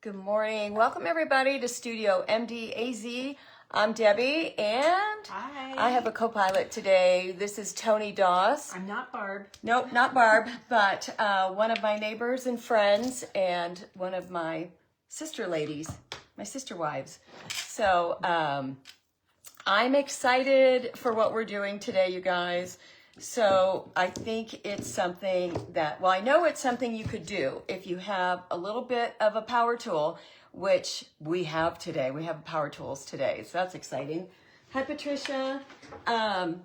Good morning. Welcome everybody to Studio Mdaz. I'm Debbie and Hi. I have a co-pilot today. This is Tony Doss. I'm not Barb. Nope, not Barb, but one of my neighbors and friends and one of my sister ladies, my sister wives. So I'm excited for what we're doing today, you guys. So I think it's something that, well, I know it's something you could do if you have a little bit of a power tool, which we have today. We have power tools today, so that's exciting. Hi, Patricia. But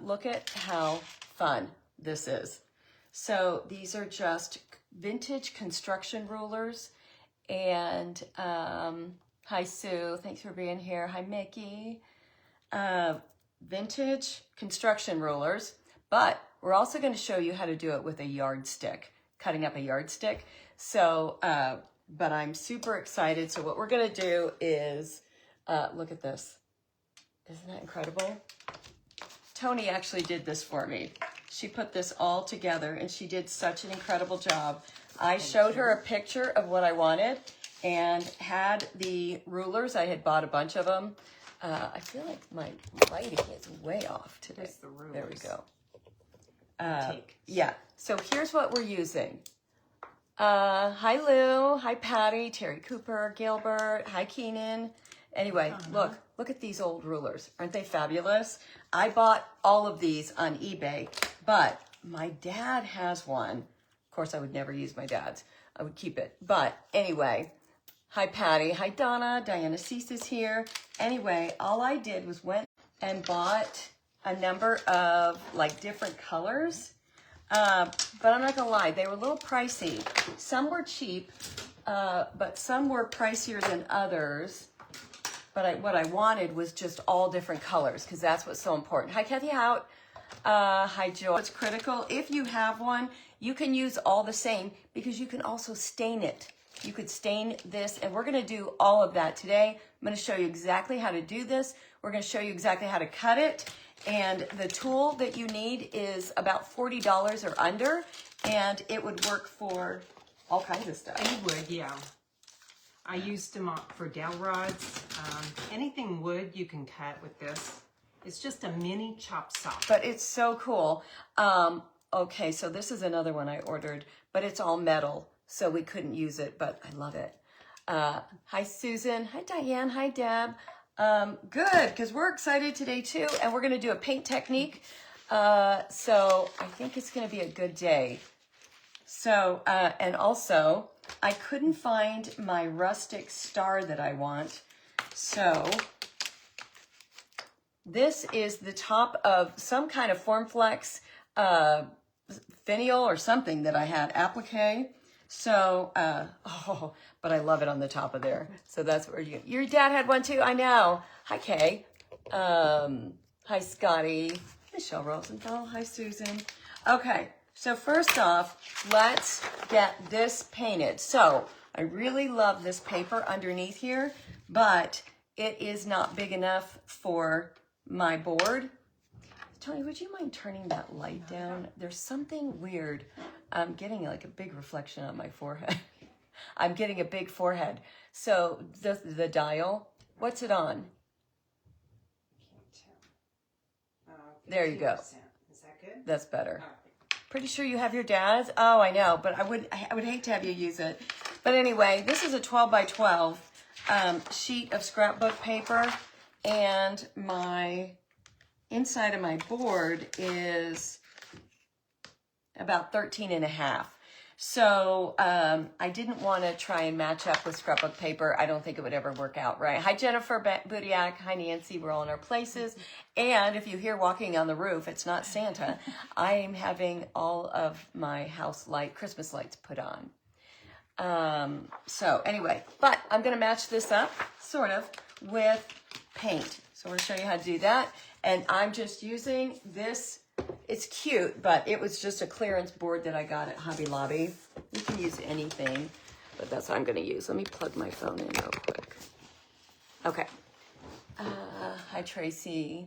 look at how fun this is. So these are just vintage construction rulers. And hi, Sue. Thanks for being here. Hi, Mickey. Vintage construction rulers, but we're also going to show you how to do it with a yardstick, cutting up a yardstick. So, but I'm super excited. So what we're going to do is, look at this. Isn't that incredible? Tony actually did this for me. She put this all together and she did such an incredible job. I showed her a picture of what I wanted and had the rulers. I had bought a bunch of them. I feel like my lighting is way off today. There's the rulers. There we go. Yeah, so here's what we're using. Hi, Lou. Hi, Patty, Terry Cooper, Gilbert. Hi, Keenan. Anyway, look at these old rulers. Aren't they fabulous? I bought all of these on eBay, but my dad has one. Of course, I would never use my dad's. I would keep it. But anyway, hi, Patty. Hi, Donna. Diana Cease is here. Anyway, all I did was went and bought a number of like different colors. But I'm not gonna lie, they were a little pricey. Some were cheap, but some were pricier than others. But what I wanted was just all different colors because that's what's so important. Hi, Kathy Hout. Hi, Joy. It's critical. If you have one, you can use all the same because you can also stain it. You could stain this, and we're going to do all of that today. I'm going to show you exactly how to do this. We're going to show you exactly how to cut it, and the tool that you need is about $40 or under, and it would work for all kinds of stuff. Any wood, yeah. I used them for dowel rods. Anything wood you can cut with this. It's just a mini chop saw. But it's so cool. Okay, so this is another one I ordered, but it's all metal. So we couldn't use it, but I love it. Hi, Susan. Hi, Diane. Hi, Deb. Good, because we're excited today, too, and we're going to do a paint technique. So I think it's going to be a good day. So, and also, I couldn't find my rustic star that I want. So this is the top of some kind of Formflex finial or something that I had, applique. So, but I love it on the top of there. So that's where your dad had one too. I know. Hi, Kay. Hi, Scotty. Michelle Rosenthal. Hi, Susan. Okay. So first off, let's get this painted. So I really love this paper underneath here, but it is not big enough for my board. Tony, would you mind turning that light down? There's something weird. I'm getting like a big reflection on my forehead. I'm getting a big forehead. So the dial, what's it on? There you go. Is that good? That's better. Pretty sure you have your dad's. Oh, I know, but I would hate to have you use it. But anyway, this is a 12 by 12 sheet of scrapbook paper, and my inside of my board is about 13.5. So I didn't want to try and match up with scrapbook paper. I don't think it would ever work out right. Hi, Jennifer Budiak. Hi, Nancy. We're all in our places. And if you hear walking on the roof, it's not Santa. I am having all of my house Christmas lights put on. So anyway, but I'm going to match this up, sort of, with paint. So we're going to show you how to do that. And I'm just using this. It's cute, but it was just a clearance board that I got at Hobby Lobby. You can use anything, but that's what I'm going to use. Let me plug my phone in real quick. Okay. Hi, Tracy.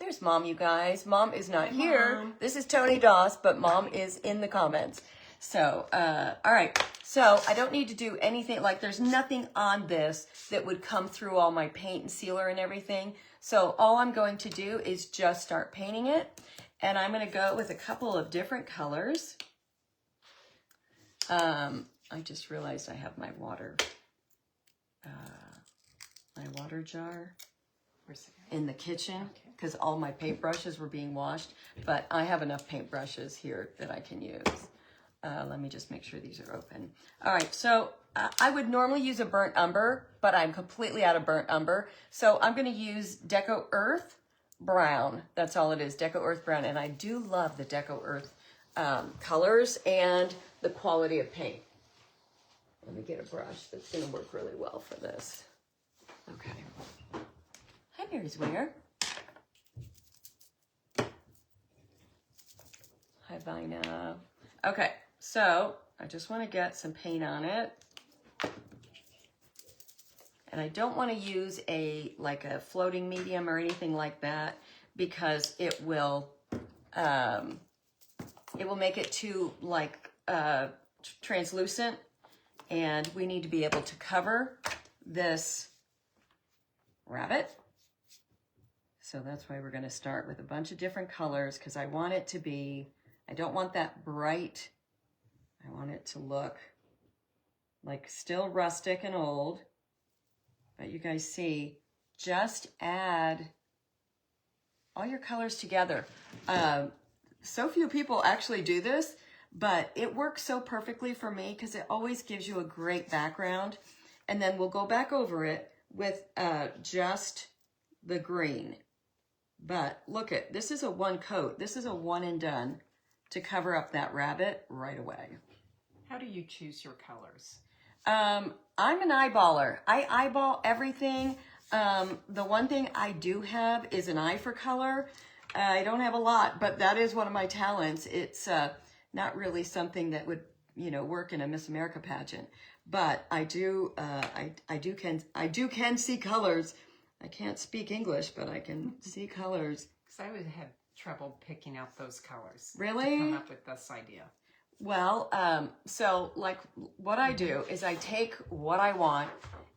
There's Mom, you guys. Mom is not here. This is Tony Doss, but Mom is in the comments. So, all right. So I don't need to do anything, like there's nothing on this that would come through all my paint and sealer and everything. So all I'm going to do is just start painting it. And I'm going to go with a couple of different colors. I just realized I have my water jar in the kitchen because all my paintbrushes were being washed, but I have enough paintbrushes here that I can use. Let me just make sure these are open. All right, so I would normally use a burnt umber, but I'm completely out of burnt umber. So I'm gonna use Deco Earth Brown. That's all it is, Deco Earth Brown. And I do love the Deco Earth colors and the quality of paint. Let me get a brush that's gonna work really well for this. Okay. Hi, Mary's Ware. Hi, Vina. Okay, so I just want to get some paint on it. And I don't want to use like a floating medium or anything like that because it will make it too like translucent, and we need to be able to cover this rabbit. So that's why we're going to start with a bunch of different colors because I want it to be, I don't want that bright. I want it to look like still rustic and old. But you guys see, just add all your colors together. So few people actually do this, but it works so perfectly for me because it always gives you a great background. And then we'll go back over it with just the green. But look at, this is a one coat. This is a one and done to cover up that rabbit right away. How do you choose your colors? I'm an eyeballer. I eyeball everything. The one thing I do have is an eye for color. I don't have a lot, but that is one of my talents. It's not really something that would, work in a Miss America pageant, but I do can see colors. I can't speak English, but I can see colors. Because I would have trouble picking out those colors. Really? To come up with this idea. Well, so like what I do is I take what I want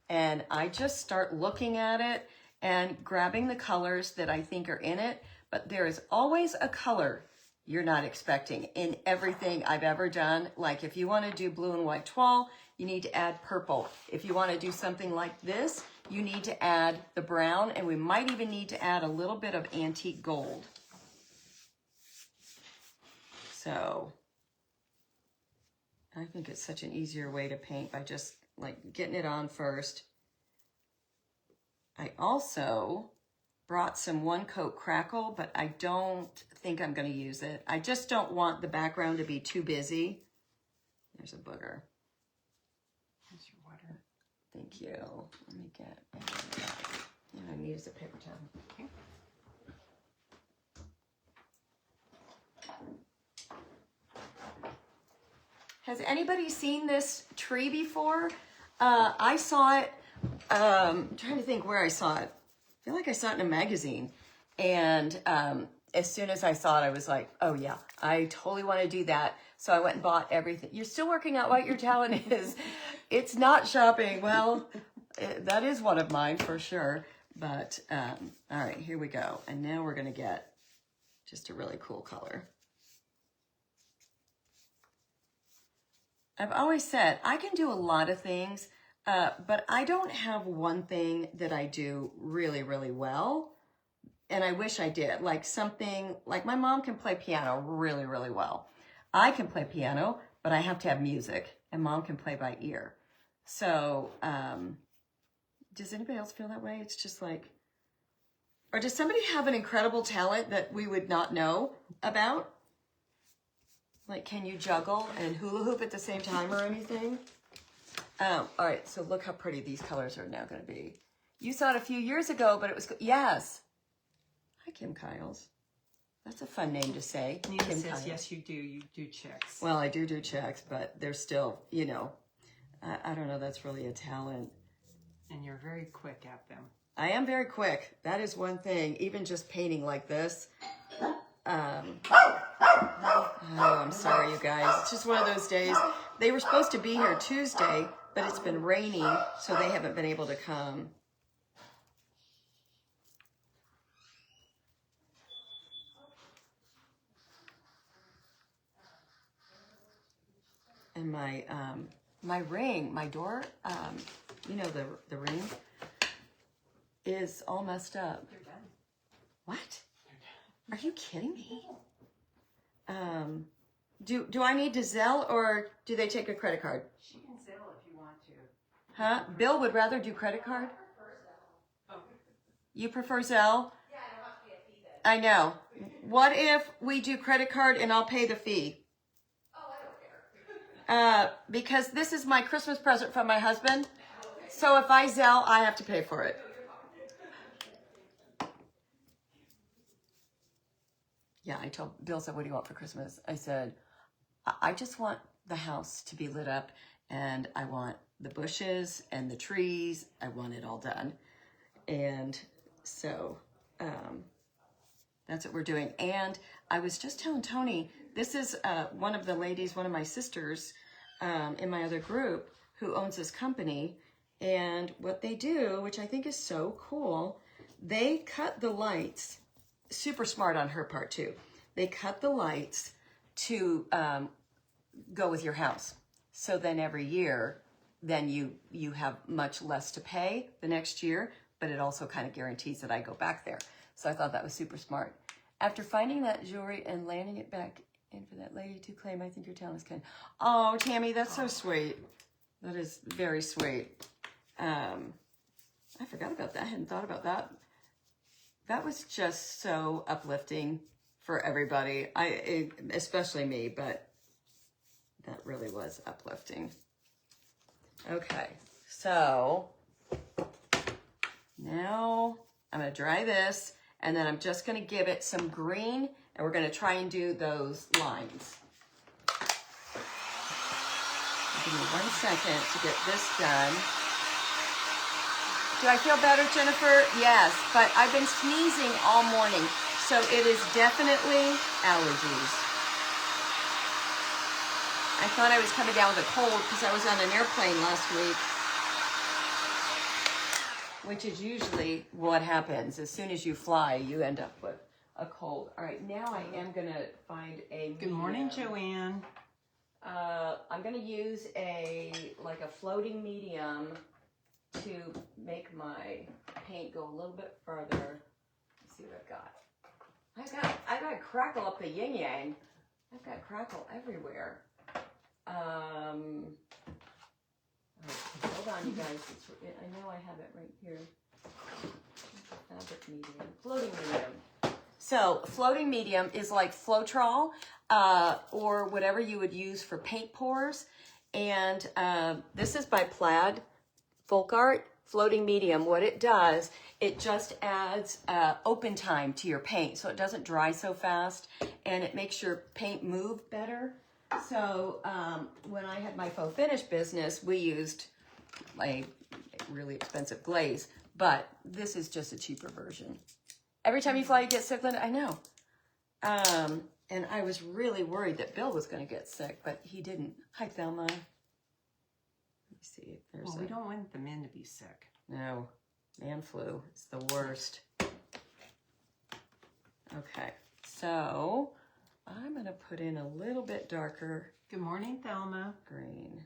and I just start looking at it and grabbing the colors that I think are in it. But there is always a color you're not expecting in everything I've ever done. Like if you want to do blue and white toile, you need to add purple. If you want to do something like this, you need to add the brown, and we might even need to add a little bit of antique gold. So I think it's such an easier way to paint by just like getting it on first. I also brought some one coat crackle, but I don't think I'm going to use it. I just don't want the background to be too busy. There's a booger. Here's your water. Thank you. Let me get, I need is a paper towel. Okay. Has anybody seen this tree before? I saw it, I'm trying to think where I saw it. I feel like I saw it in a magazine. And as soon as I saw it, I was like, oh yeah, I totally want to do that. So I went and bought everything. You're still working out what your talent is. It's not shopping. Well, that is one of mine for sure. But all right, here we go. And now we're going to get just a really cool color. I've always said I can do a lot of things, but I don't have one thing that I do really, really well. And I wish I did. Like something, like my mom can play piano really, really well. I can play piano, but I have to have music. And mom can play by ear. So does anybody else feel that way? It's just like, or does somebody have an incredible talent that we would not know about? Like, can you juggle and hula hoop at the same time or anything? All right, so look how pretty these colors are now going to be. You saw it a few years ago, but it was, yes. Hi, Kim Kyles. That's a fun name to say. Nina Kim says, Kyles. yes, you do. You do checks. Well, I do checks, but they're still, I don't know, that's really a talent. And you're very quick at them. I am very quick. That is one thing. Even just painting like this. Oh, I'm sorry, you guys. It's just one of those days. They were supposed to be here Tuesday, but it's been rainy, so they haven't been able to come. And my ring, my door, you know, the ring is all messed up. You're done. What? Are you kidding me? Do I need to Zelle or do they take a credit card? She can Zelle if you want to. Huh? Bill would rather do credit card. Oh. You prefer Zelle? Yeah, I don't have to pay a fee then. I know. What if we do credit card and I'll pay the fee? Oh, I don't care. Because this is my Christmas present from my husband. So if I Zelle, I have to pay for it. Yeah, I told Bill said, "What do you want for Christmas?" I said, I just want the house to be lit up and I want the bushes and the trees. I want it all done. And so that's what we're doing. And I was just telling Tony, this is one of the ladies, one of my sisters in my other group who owns this company. And what they do, which I think is so cool, they cut the lights, super smart on her part too. They cut the lights to go with your house. So then every year, then you have much less to pay the next year, but it also kind of guarantees that I go back there. So I thought that was super smart. After finding that jewelry and landing it back in for that lady to claim, I think your town is kind. Oh, Tammy, that's so sweet. That is very sweet. I forgot about that. I hadn't thought about that. That was just so uplifting for everybody. Especially me, but that really was uplifting. Okay, so now I'm gonna dry this and then I'm just gonna give it some green and we're gonna try and do those lines. Give me 1 second to get this done. Do I feel better, Jennifer? Yes, but I've been sneezing all morning, so it is definitely allergies. I thought I was coming down with a cold because I was on an airplane last week, which is usually what happens. As soon as you fly, you end up with a cold. All right, now I am going to find a Good morning, Joanne. I'm going to use a floating medium to make my paint go a little bit further. Let's see what I've got. I've got crackle up the yin yang. I've got crackle everywhere. Hold on, you guys. I know I have it right here. Fabric medium, floating medium. So floating medium is like Floetrol or whatever you would use for paint pours. And this is by Plaid Folk Art floating medium. What it does, it just adds open time to your paint so it doesn't dry so fast and it makes your paint move better. So when I had my faux finish business, we used a really expensive glaze, but this is just a cheaper version. Every time you fly, you get sick, Linda. I know. And I was really worried that Bill was going to get sick, but he didn't. Hi, Thelma. Let me see if there's Well, we don't want the men to be sick. No, man flu. It's the worst. Okay, so I'm going to put in a little bit darker Good morning, Thelma. green.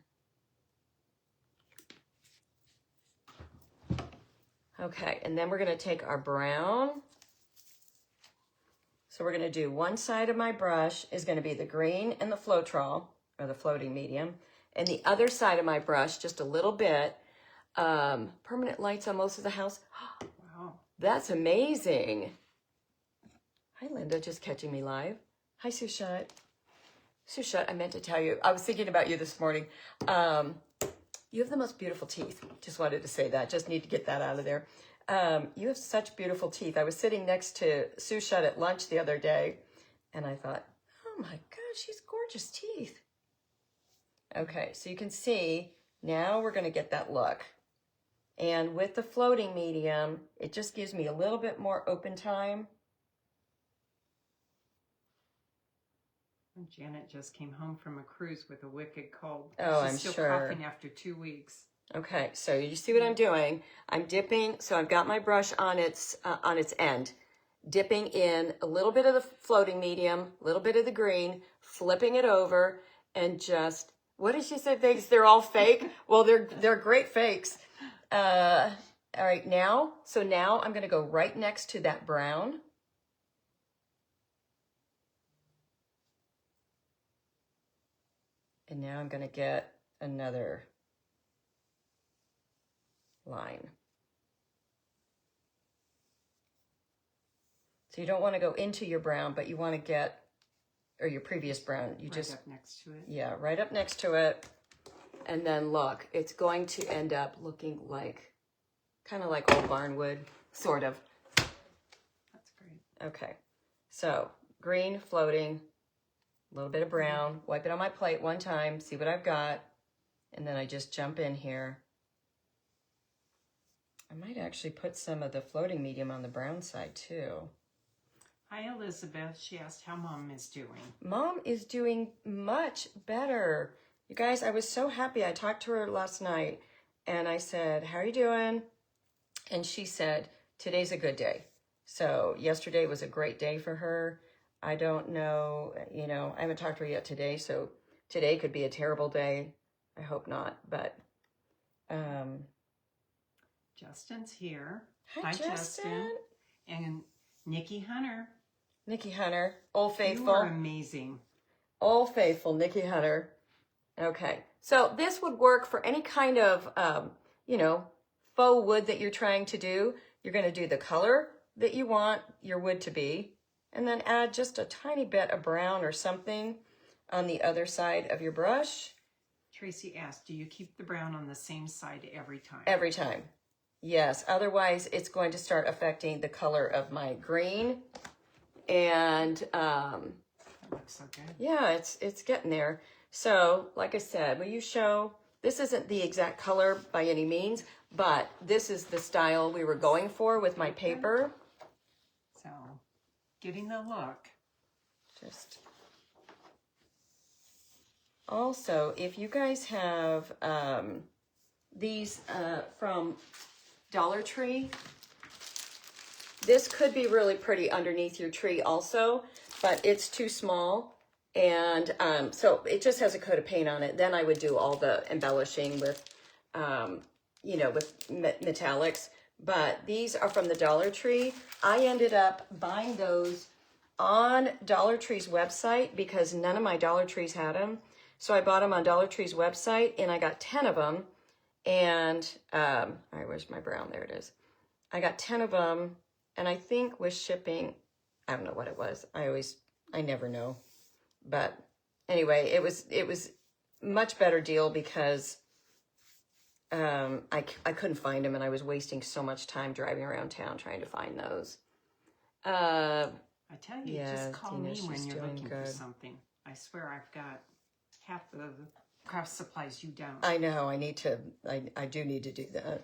Okay, and then we're going to take our brown. So we're going to do one side of my brush is going to be the green and the Floetrol, or the floating medium. And the other side of my brush, just a little bit, permanent lights on most of the house. Wow. That's amazing. Hi, Linda, just catching me live. Hi, Sushat. Sushat, I meant to tell you, I was thinking about you this morning. You have the most beautiful teeth. Just wanted to say that. Just need to get that out of there. You have such beautiful teeth. I was sitting next to Sushat at lunch the other day, and I thought, oh my God, she's gorgeous teeth. Okay, so you can see, now we're going to get that look. And with the floating medium, it just gives me a little bit more open time. Janet just came home from a cruise with a wicked cold. Oh, She's I'm still sure. coughing after 2 weeks. Okay, so you see what I'm doing? I'm dipping, so I've got my brush on its end, dipping in a little bit of the floating medium, a little bit of the green, flipping it over, and just, what did she say? They're all fake? Well, they're great fakes. All right, now I'm going to go right next to that brown. And now I'm going to get another line. So you don't want to go into your brown, but you want to get, or your previous brown, you Right just, up next to it. yeah, right up next to it. And then look, it's going to end up looking like, kind of like old barnwood, sort of. That's great. Okay, so green floating, a little bit of brown, wipe it on my plate one time, see what I've got, and then I just jump in here. I might actually put some of the floating medium on the brown side too. Hi, Elizabeth. She asked how Mom is doing. Mom is doing much better. You guys, I was so happy. I talked to her last night and I said, how are you doing? And she said, today's a good day. So yesterday was a great day for her. I don't know, you know, I haven't talked to her yet today, so today could be a terrible day. I hope not, but Justin's here. Hi, Justin. And Nikki Hunter. Nikki Hunter, Old You Faithful. are amazing. Old Faithful, Nikki Hunter. Okay, so this would work for any kind of, you know, faux wood that you're trying to do. You're going to do the color that you want your wood to be, and then add just a tiny bit of brown or something on the other side of your brush. Tracy asked, do you keep the brown on the same side every time? Every time. Yes, otherwise it's going to start affecting the color of my green. And That looks so good. yeah, it's getting there. So, like I said, will you show, this isn't the exact color by any means, but this is the style we were going for with my paper. So, getting the look. Just also, if you guys have these from Dollar Tree, this could be really pretty underneath your tree also, but it's too small. And so it just has a coat of paint on it. Then I would do all the embellishing with, you know, with metallics. But these are from the Dollar Tree. I ended up buying those on Dollar Tree's website because none of my Dollar Trees had them. So I bought them on Dollar Tree's website and I got 10 of them. And, all right, where's my brown? There it is. I got 10 of them. And I think with shipping, I don't know what it was. I never know. But anyway, it was much better deal because I couldn't find them and I was wasting so much time driving around town trying to find those. I tell you, Yeah, just call Tina, me when she's you're doing looking for good. something. I swear I've got half the craft supplies you don't. I know, I do need to do that.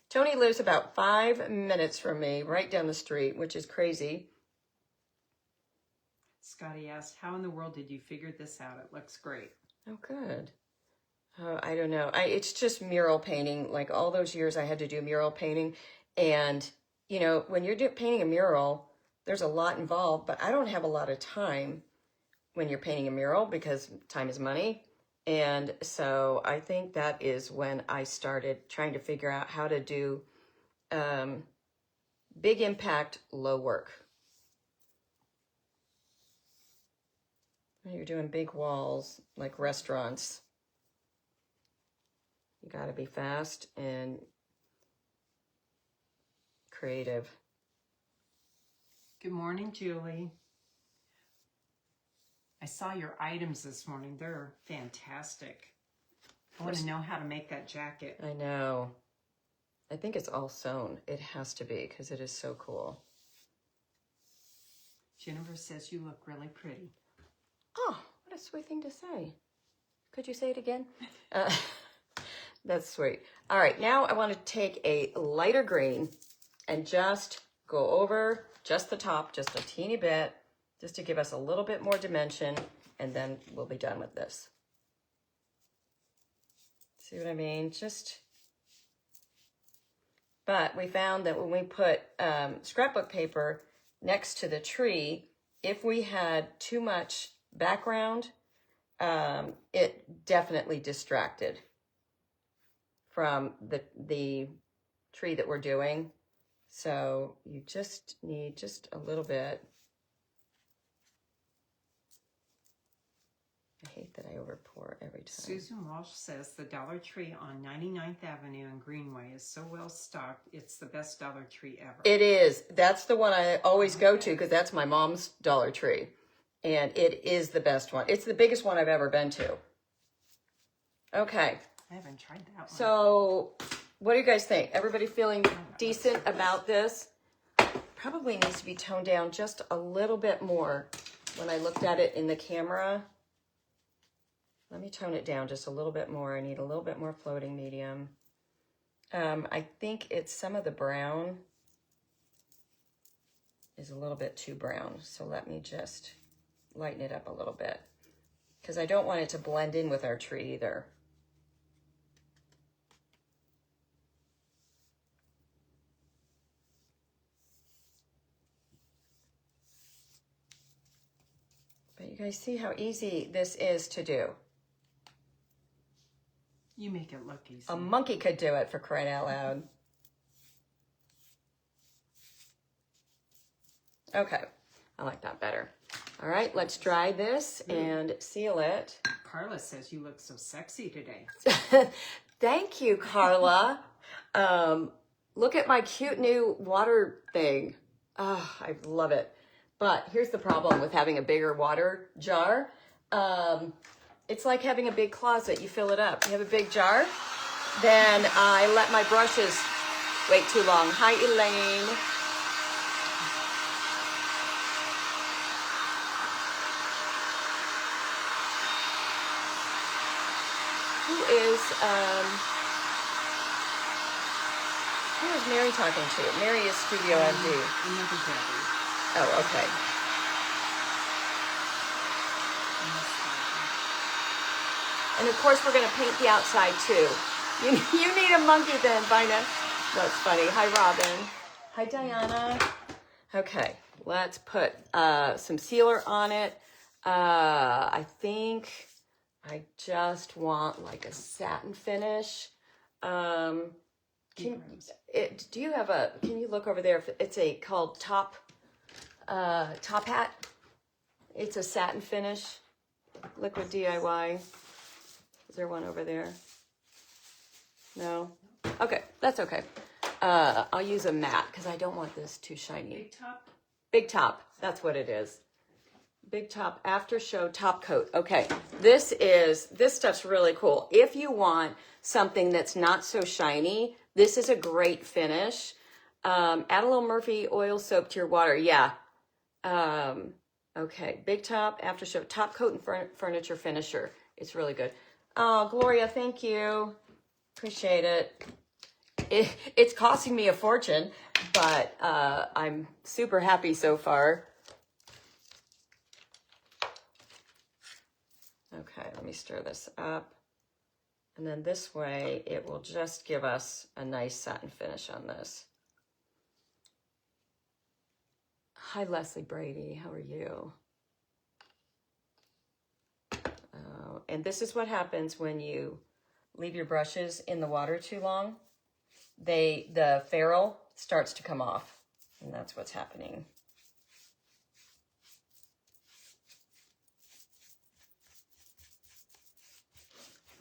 Tony lives about 5 minutes from me, right down the street, which is crazy. Scotty asked, how in the world did you figure this out? It looks great. Oh, good. Oh, I don't know. It's just mural painting. Like all those years I had to do mural painting. And, you know, when you're painting a mural, there's a lot involved, but I don't have a lot of time when you're painting a mural because time is money. And so I think that is when I started trying to figure out how to do big impact, low work. When you're doing big walls like restaurants, you got to be fast and creative. Good morning, Julie. I saw your items this morning. They're fantastic. I want to know how to make that jacket. I know. I think it's all sewn. It has to be because it is so cool. Jennifer says you look really pretty. Oh, what a sweet thing to say. Could you say it again? That's sweet. All right, now I want to take a lighter green and just go over just the top, just a teeny bit, just to give us a little bit more dimension. and then we'll be done with this. See what I mean? But we found that when we put scrapbook paper next to the tree, if we had too much background, it definitely distracted from the tree that we're doing. So you just need just a little bit. I hate that I overpour every time. Susan Walsh says the Dollar Tree on 99th Avenue and Greenway is so well stocked, it's the best Dollar Tree ever. It is. That's the one I always go to because that's my mom's Dollar Tree. And it is the best one. It's the biggest one I've ever been to. Okay. I haven't tried that one. So what do you guys think? Everybody feeling decent about this? Probably needs to be toned down just a little bit more when I looked at it in the camera. Let me tone it down just a little bit more. I need a little bit more floating medium. I think it's some of the brown is a little bit too brown. So let me just lighten it up a little bit because I don't want it to blend in with our tree either. But you guys see how easy this is to do. You make it look easy. A monkey could do it, for crying out loud. Okay, I like that better. All right, let's dry this and seal it. Carla says you look so sexy today. Thank you, Carla. Look at my cute new water thing. Oh, I love it. But here's the problem with having a bigger water jar. It's like having a big closet. You fill it up. You have a big jar, then I let my brushes wait too long. Hi, Elaine. Who is Mary talking to? Mary is Studio Mdaz. Oh, okay. And of course, we're going to paint the outside too. You need a monkey then, Vina. That's funny. Hi, Robin. Hi, Diana. Okay, let's put some sealer on it. I think I just want like a satin finish. Do you have a? Can you look over there? It's called Top Hat. It's a satin finish, liquid DIY. Is there one over there? No? Okay, that's okay. I'll use a matte because I don't want this too shiny. Big Top? Big Top, that's what it is. Big Top After Show Top Coat. Okay, this stuff's really cool. If you want something that's not so shiny, this is a great finish. Add a little Murphy oil soap to your water. Yeah. Okay, Big Top After Show Top Coat and Furniture Finisher. It's really good. Oh, Gloria, thank you. Appreciate it. It's costing me a fortune, but I'm super happy so far. Okay, let me stir this up. And then this way, it will just give us a nice satin finish on this. Hi, Leslie Brady. How are you? And this is what happens when you leave your brushes in the water too long. The ferrule starts to come off, and that's what's happening.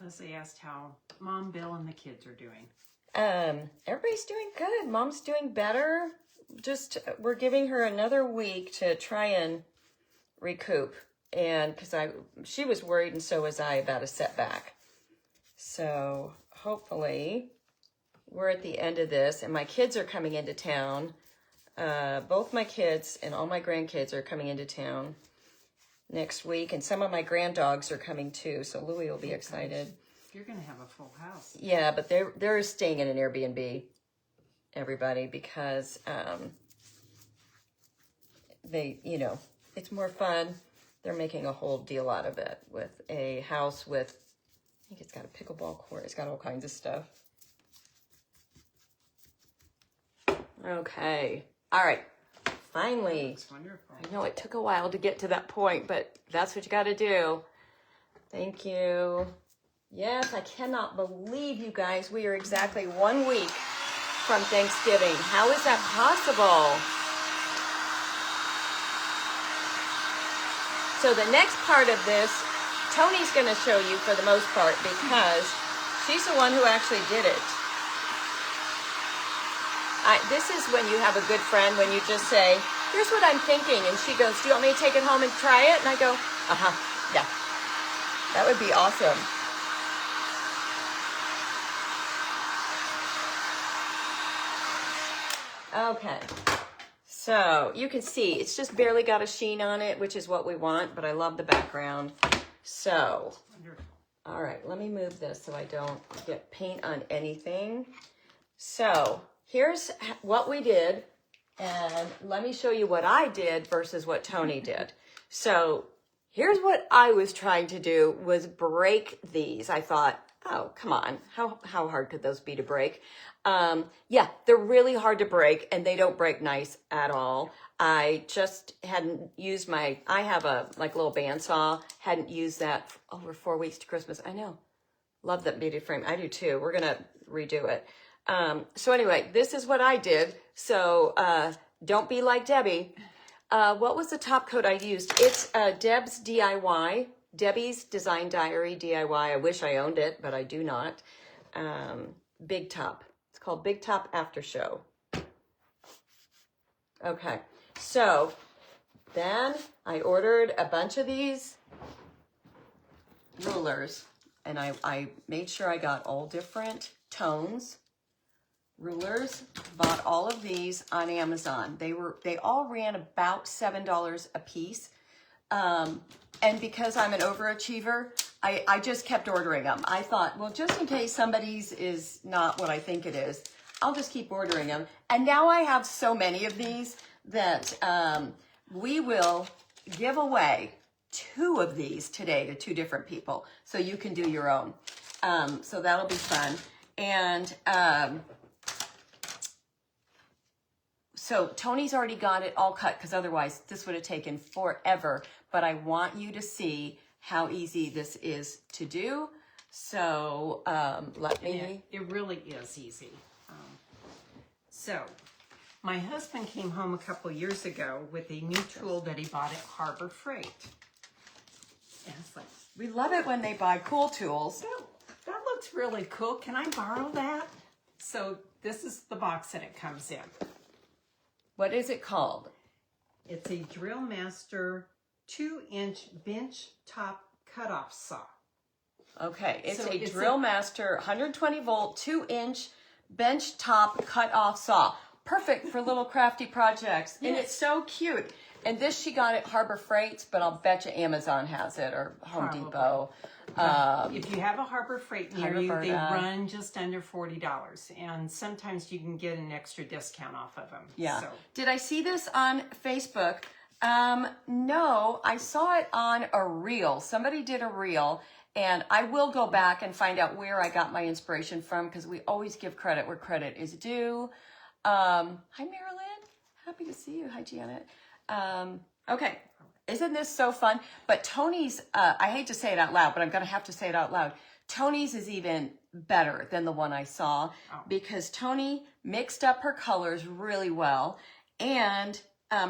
Leslie asked how Mom, Bill, and the kids are doing. Everybody's doing good. Mom's doing better. Just we're giving her another week to try and recoup. And because she was worried, and so was I, about a setback. So hopefully we're at the end of this, and my kids are coming into town. Both my kids and all my grandkids are coming into town next week, and some of my granddogs are coming too. So Louie will be excited. You're gonna have a full house. Yeah, but they're staying in an Airbnb, everybody, because they, it's more fun they're making a whole deal out of it with a house with, I think it's got a pickleball court. It's got all kinds of stuff. Okay. All right. Finally. That's wonderful. I know it took a while to get to that point, but that's what you got to do. Thank you. Yes, I cannot believe, you guys, we are exactly 1 week from Thanksgiving. How is that possible? So the next part of this, Tony's going to show you for the most part because she's the one who actually did it. This is when you have a good friend, when you just say, here's what I'm thinking. And she goes, do you want me to take it home and try it? And I go, yeah. That would be awesome. Okay. So you can see it's just barely got a sheen on it, which is what we want, but I love the background. So, all right, let me move this so I don't get paint on anything. So here's what we did, and let me show you what I did versus what Tony did. So here's what I was trying to do was break these. I thought, oh, come on, how hard could those be to break? Yeah, they're really hard to break, and they don't break nice at all. I just hadn't used I have a little bandsaw, hadn't used that for over 4 weeks to Christmas. I know, love that beaded frame. I do too. We're gonna redo it. So anyway, this is what I did. So don't be like Debbie. What was the top coat I used? It's Deb's DIY, Debbie's Design Diary DIY. I wish I owned it, but I do not. Big Top. It's called Big Top After Show. Okay, so then I ordered a bunch of these rulers, and I made sure I got all different tones. Rulers, bought all of these on Amazon. They all ran about $7 a piece. And because I'm an overachiever, I just kept ordering them. I thought, well, just in case somebody's is not what I think it is, I'll just keep ordering them. And now I have so many of these that we will give away 2 of these today to 2 different people. So you can do your own. So that'll be fun. And so Tony's already got it all cut because otherwise this would have taken forever. But I want you to see how easy this is to do. So let me... It really is easy. So my husband came home a couple years ago with a new tool that he bought at Harbor Freight. And it's like, we love it when they buy cool tools. oh, that looks really cool. Can I borrow that? So this is the box that it comes in. What is it called? It's a Drill Master 2-inch bench top cutoff saw. Okay, it's So a it's Drill Master 120 volt 2-inch bench top cut off saw. Perfect for little crafty projects. And it's so cute. And this she got at Harbor Freight, but I'll bet you Amazon has it or Home Probably. Depot. If you have a Harbor Freight near you, they run just under $40. And sometimes you can get an extra discount off of them. Yeah. So. Did I see this on Facebook? No, I saw it on a reel. Somebody did a reel, and I will go back and find out where I got my inspiration from because we always give credit where credit is due. Hi, Marilyn. Happy to see you. Hi, Janet. Okay. Isn't this so fun? But Tony's, I hate to say it out loud, but I'm going to have to say it out loud. Tony's is even better than the one I saw because Tony mixed up her colors really well, and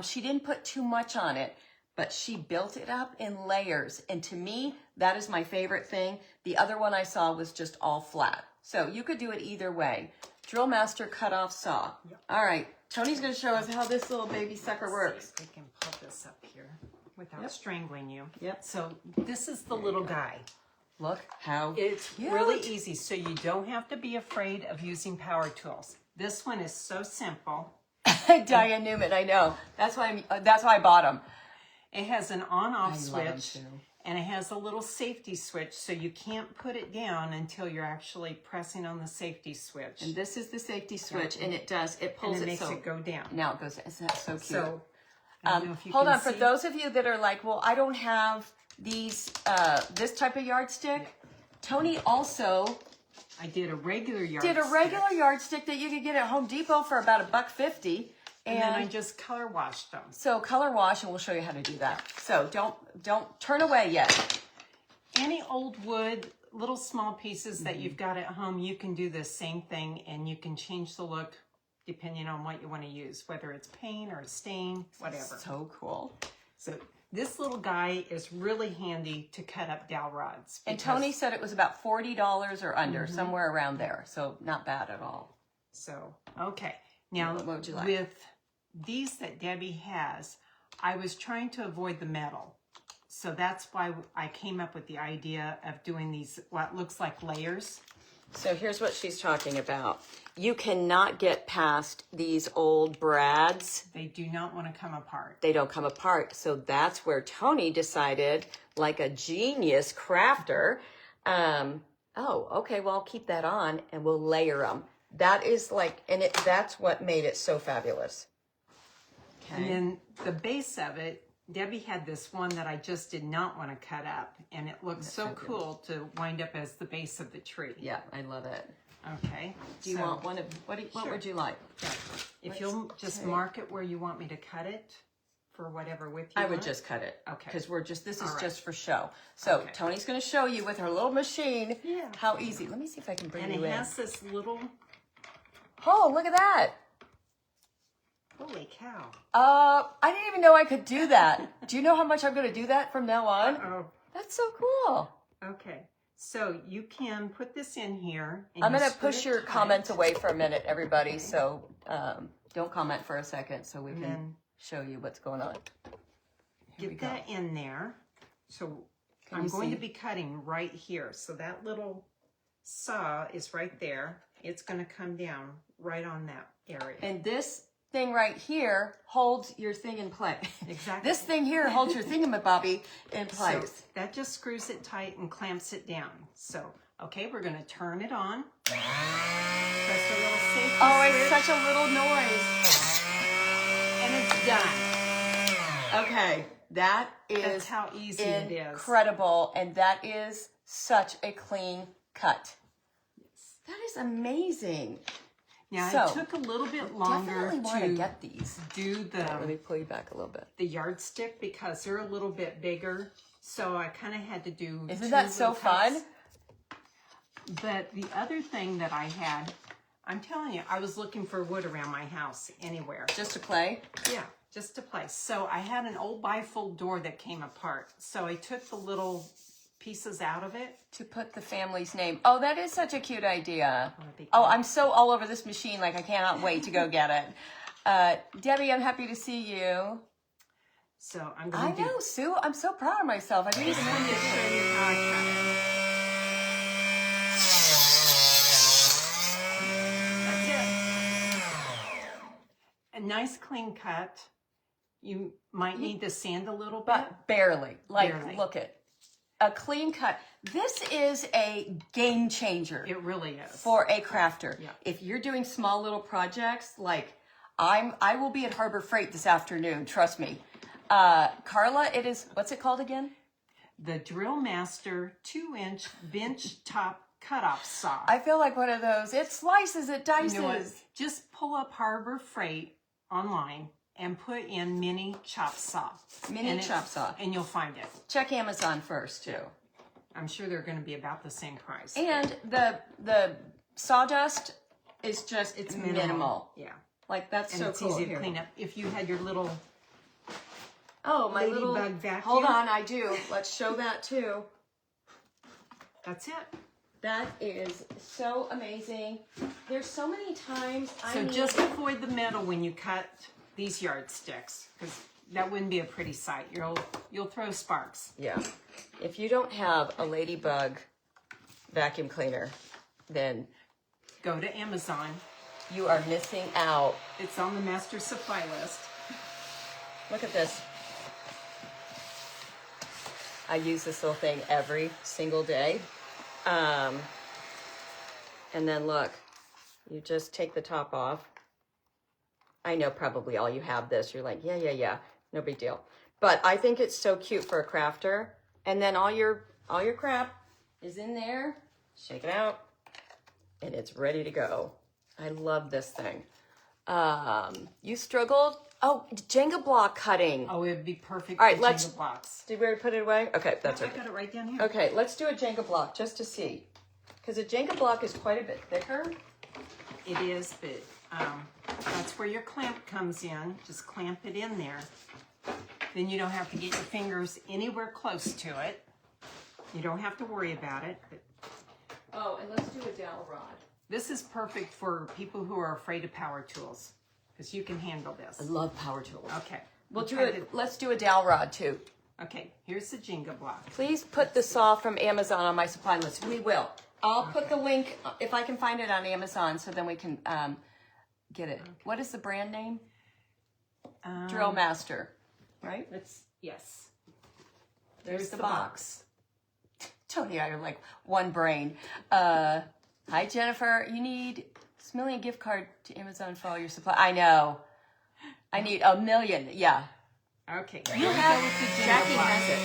she didn't put too much on it, but she built it up in layers. And to me, that is my favorite thing. The other one I saw was just all flat. So you could do it either way. Drill Master cutoff saw. Yep. All right. Tony's going to show us how this little baby sucker works. We can pull this up here without strangling you. Yep. So this is the little guy. Look how It's cute. really easy, so you don't have to be afraid of using power tools. This one is so simple. Diane Newman, I know. That's why I bought them. It has an on-off I switch, love 'em too. and it has a little safety switch, so you can't put it down until you're actually pressing on the safety switch. And this is the safety switch, and it pulls and it it makes so it go down. now it goes. Isn't that so cute? So I don't know if you Hold can on, for see. those of you that are like, well, I don't have these, this type of yardstick. Tony also I did a regular yardstick. did a regular yardstick that you could get at Home Depot for about $1.50. And then I just color washed them. So color wash, and we'll show you how to do that. So don't turn away yet. Any old wood, little small pieces that you've got at home, you can do the same thing, and you can change the look depending on what you want to use, whether it's paint or stain, whatever. So cool. So this little guy is really handy to cut up dowel rods. And because- Tony said it was about $40 or under, somewhere around there. So not bad at all. So, okay. Now, What would you like? with these that Debbie has, I was trying to avoid the metal. So that's why I came up with the idea of doing these, what looks like layers. So here's what she's talking about. You cannot get past these old brads. They do not want to come apart. They don't come apart. So that's where Tony decided, like a genius crafter, oh, okay, well, I'll keep that on and we'll layer them. That is like, and that's what made it so fabulous. And then the base of it, Debbie had this one that I just did not want to cut up. And it looks so cool to wind up as the base of the tree. Yeah, I love it. Okay. Do you want one of, what Sure. would you like? Yeah. If you'll just mark it where you want me to cut it for whatever width you I want. would just cut it. Okay. Because this is All right. just for show. So Okay. Tony's going to show you with her little machine Yeah. how easy. Let me see if I can bring And you it in. has this little, Oh, look at that. holy cow. I didn't even know I could do that. Do you know how much I'm going to do that from now on? Oh, That's so cool. okay. So you can put this in here. And I'm you going to screw push it your tight. comments away for a minute, everybody. So don't comment for a second so we can then- show you what's going on. Here we Get go. that in there. So Can I'm you going see? to be cutting right here. So that little saw is right there. It's going to come down right on that area. And this thing right here holds your thing in place. Exactly. This thing here holds your thingamabobby in So place. that just screws it tight and clamps it down. So, okay, we're going to turn it on. Press a little safety Oh, it's switch, such a little noise. and it's done. Okay, that That's is how easy it is. incredible, and that is such a clean cut. That is amazing. Now, So, it took a little bit longer Definitely want to to get these. do Let me the pull you back a little bit. yardstick because they're a little bit bigger. So I kind of had to do Isn't two that so little cuts. fun? But the other thing that I had, I'm telling you, I was looking for wood around my house anywhere. Just to play? Yeah, just to place. So I had an old bifold door that came apart. So I took the little pieces out of it. To put the family's name. Oh, that is such a cute idea. that'd be Oh, cool. I'm so all over this machine, like I cannot wait to go get it. Debbie, I'm happy to see you. So I'm I going to know, Sue. I'm so proud of myself. I didn't even know you show you how I cut it. That's it. A nice clean cut. You might need to sand a little bit. But barely. Like, Barely. look at a clean cut. This is a game changer It really is. for a crafter. Yeah. If you're doing small little projects, like I will be at Harbor Freight this afternoon. Trust me. Carla, it is, what's it called again? The Drill Master 2-inch bench top cutoff saw. I feel like one of those. It slices, it dices. You know what? Just pull up Harbor Freight online and put in mini chop saw. Mini chop saw. And you'll find it. Check Amazon first too. I'm sure they're going to be about the same price. And the sawdust is just, it's minimal. Yeah. Like that's And so it's cool. easy to Here. clean up. If you had your little, Oh, my little Ladybug vacuum. Hold on, I do. Let's show that too. that's it. That is so amazing. There's so many times So just avoid the metal when you cut these yardsticks, because that wouldn't be a pretty sight. You'll throw sparks. yeah. If you don't have a Ladybug vacuum cleaner, then Go to Amazon. you are missing out. It's on the master supply list. Look at this. I use this little thing every single day. And then look, you just take the top off. I know probably all you have this. You're like, yeah. no big deal. But I think it's so cute for a crafter. And then all your crap is in there. Shake it out. And it's ready to go. I love this thing. You struggled? Oh, Jenga block cutting. Oh, it would be perfect All right, for let's- Jenga blocks. Did we already put it away? Okay, that's I okay. got it right down here. Okay, let's do a Jenga block just to see. Because a Jenga block is quite a bit thicker. It is, but that's where your clamp comes in. Just clamp it in there. Then you don't have to get your fingers anywhere close to it. You don't have to worry about it. But Oh, and let's do a dowel rod. this is perfect for people who are afraid of power tools, because you can handle I this. love power tools. Okay. We'll do try it. Let's do a dowel rod too. Okay, here's the Jenga block. Please put the saw from Amazon on my supply list. We will. I'll put the link if I can find it on Amazon, so then we can get it. What is the brand name? Drill Master, right? Yes. There's the box. Tony and I are like one brain. Hi, Jennifer. You need $1 million gift card to Amazon for all your supply. I know. I need $1 million. Yeah. Okay. You have Jackie has it.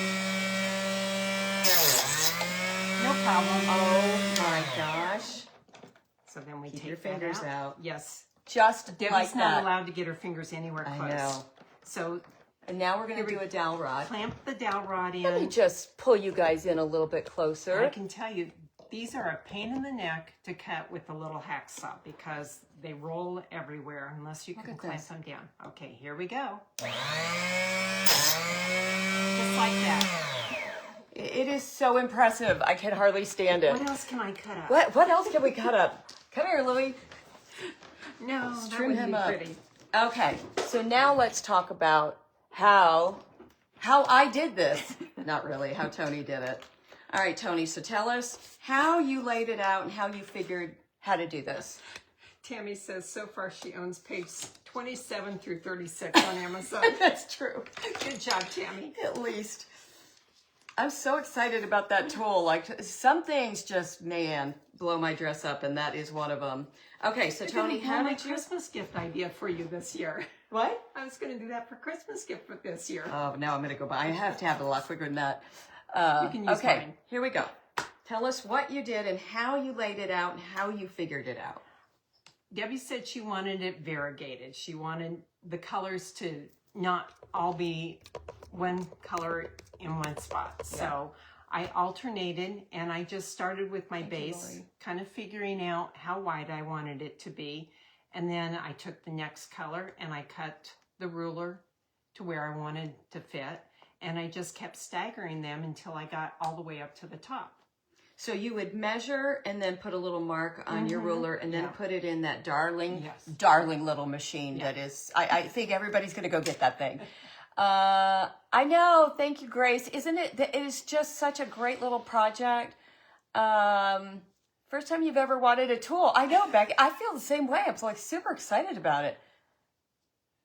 No problem. Oh my gosh. So then we Keep take your that fingers out. Yes. Just Debbie's like not that. allowed to get her fingers anywhere close. I know. So And now we're going to do a dowel rod. clamp the dowel rod in. Let me just pull you guys in a little bit I closer. can tell you, these are a pain in the neck to cut with a little hacksaw because they roll everywhere unless you can at clamp this. them down. Okay, here we go. Just like that. It is so impressive. I can hardly stand it. What else can I cut up? What else can we cut up? Come here, Louie. No, that Trim would him be up. pretty. Okay, so now let's talk about how I did this. Not really, how Tony did it. All right, Tony, so tell us how you laid it out and how you figured how to do this. Tammy says so far she owns page 27 through 36 on Amazon. That's true. Good job, Tammy. At least. I'm so excited about that tool. Like, some things just, man, blow my dress up, and that is one of them. Okay, so Tony, how my did you... Christmas gift idea for you this year? What? I was going to do that for Christmas gift for this year. Oh, now I'm going to go buy. I have to have it a lot quicker than that. You can use okay, mine. here we go. Tell us what you did and how you laid it out and how you figured it out. Debbie said she wanted it variegated. She wanted the colors to not all be one color in one spot. So I alternated and I just started with my base, Lori. kind of figuring out how wide I wanted it to be. And then I took the next color and I cut the ruler to where I wanted to fit. And I just kept staggering them until I got all the way up to the top. So you would measure and then put a little mark on your ruler and then put it in that darling little machine that is, I think everybody's going to go get that thing. I know. Thank you, Grace. Isn't it? It is just such a great little project. First time you've ever wanted a tool. I know, Becky. I feel the same way. I'm like super excited about it.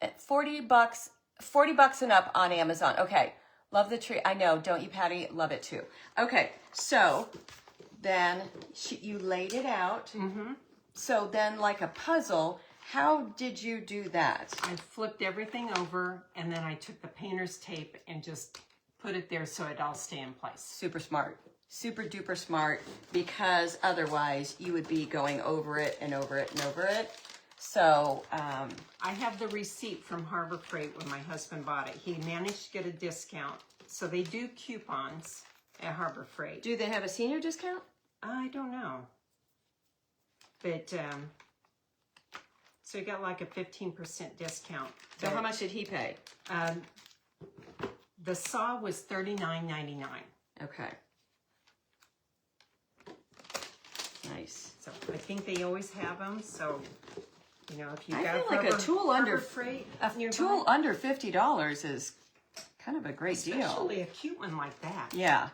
At $40 and up on Amazon. Okay. Love the tree. I know. Don't you, Patty? Love it too. Okay. So then you laid it out. Mm-hmm. So then like a puzzle, how did you do that? I flipped everything over and then I took the painter's tape and just put it there so it all stay in place. Super smart. Super duper smart, because otherwise you would be going over it and over it and over it. So, I have the receipt from Harbor Freight when my husband bought it. He managed to get a discount. So they do coupons at Harbor Freight. do they have a senior discount? I don't know. But, so you got like a 15% discount. So how much did he pay? The saw was $39.99. Okay. Nice. So I think they always have them. So, you know, if you I got feel like a tool under Freight, tool under $50 is kind of a great deal. especially a cute one like that. Yeah.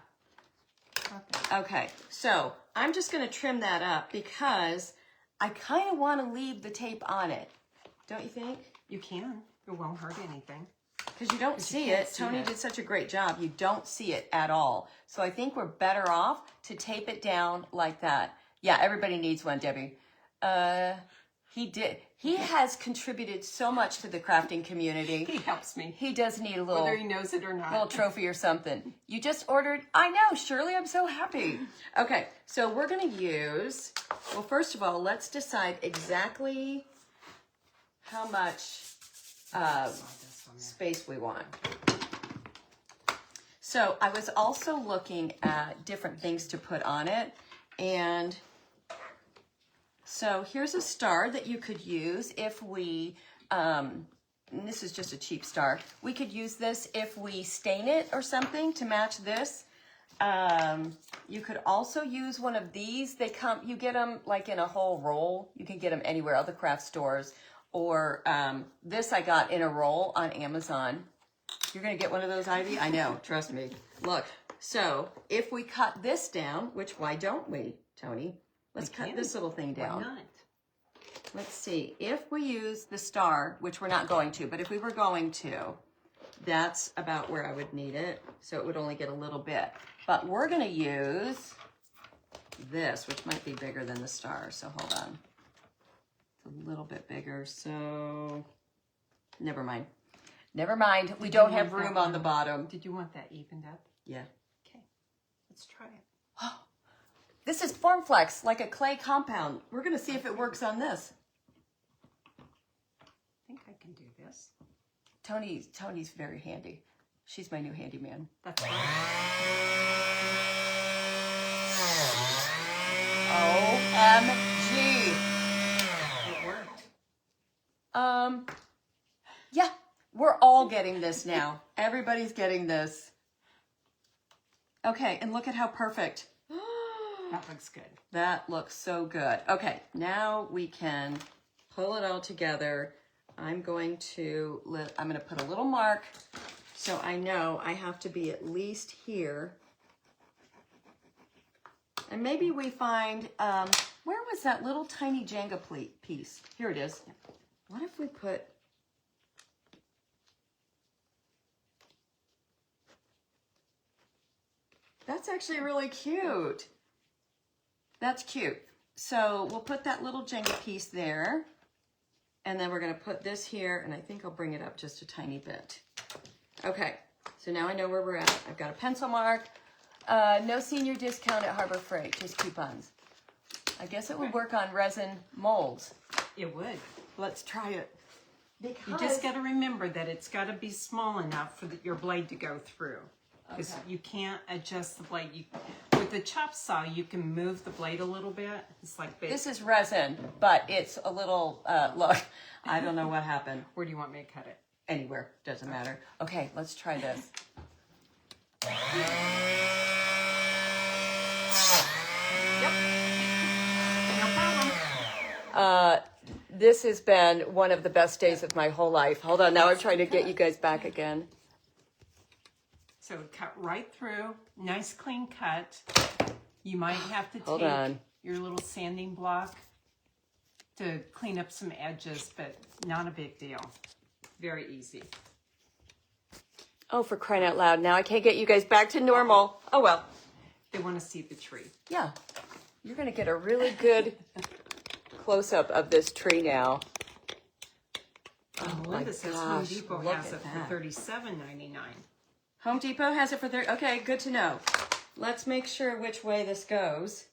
Okay. So I'm just going to trim that up because I kind of want to leave the tape on it. Don't you think? You can. It won't hurt anything. Because you don't see can't it. see Tony it. did such a great job. You don't see it at all. So I think we're better off to tape it down like that. Yeah, everybody needs one, Debbie. He did. He has contributed so much to the crafting community. He helps me, He does need a little, whether he knows it or not. little trophy or something. You just ordered. I know, Shirley. I'm so happy. Okay, so we're going to use. Well, first of all, let's decide exactly how much space we want. So I was also looking at different things to put on it, and so here's a star that you could use if we, and this is just a cheap star. We could use this if we stain it or something to match this. You could also use one of these. They come, you get them like in a whole roll. You can get them anywhere, other craft stores. Or this I got in a roll on Amazon. You're going to get one of those, Ivy? I know, trust me. Look, so if we cut this down, which why don't we, Tony? Let's cut this little thing down. Why not? Let's see. If we use the star, which we're not going to, but if we were going to, that's about where I would need it. So it would only get a little bit. But we're going to use this, which might be bigger than the star. So hold on. It's a little bit bigger. So never mind. Never mind. We don't have room on the bottom. Did you want that evened up? Yeah. Okay. Let's try it. This is Formflex, like a clay compound. We're going to see if it works on this. I think I can do this. Tony's very handy. She's my new handyman. That's right. OMG. It worked. Yeah, we're all getting this now. Everybody's getting this. Okay, and look at how perfect. That looks good. That looks so good. Okay, now we can pull it all together. I'm going to put a little mark so I know I have to be at least here. And maybe we find, where was that little tiny Jenga piece? Here it is. What if we put, that's actually really cute. That's cute. So we'll put that little Jenga piece there. And then we're going to put this here. And I think I'll bring it up just a tiny bit. Okay. So now I know where we're at. I've got a pencil mark. No senior discount at Harbor Freight. Just coupons. I guess it would work on resin molds. It would. Let's try it. Because You just got to remember that it's got to be small enough for your blade to go through. Because you can't adjust the blade. With the chop saw, you can move the blade a little bit. It's like big. this is resin, but it's a little, look, I don't know what happened. Where do you want me to cut it? Anywhere, doesn't matter. Okay, let's try this. Yep. No problem. This has been one of the best days of my whole life. Hold on, now I'm trying to get you guys back again. So cut right through. Nice clean cut. You might have to Hold take on. your little sanding block to clean up some edges, but not a big deal. Very easy. Oh, for crying out loud. Now I can't get you guys back to normal. Oh, well. They want to see the tree. Yeah. You're going to get a really good close-up of this tree now. Oh, my Linda says Home gosh, Depot look has at it that. for $37.99. Home Depot has it for okay, good to know. Let's make sure which way this goes.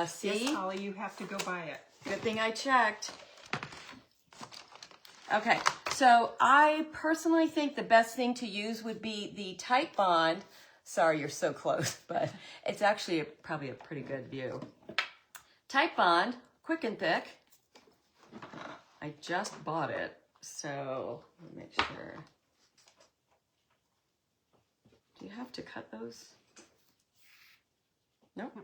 See? Yes, Holly, you have to go buy it. Good thing I checked. Okay, so I personally think the best thing to use would be the Tight Bond. Sorry, you're so close, but it's actually probably a pretty good view. Tight Bond, quick and thick. I just bought it, so let me make sure. Do you have to cut those? Nope.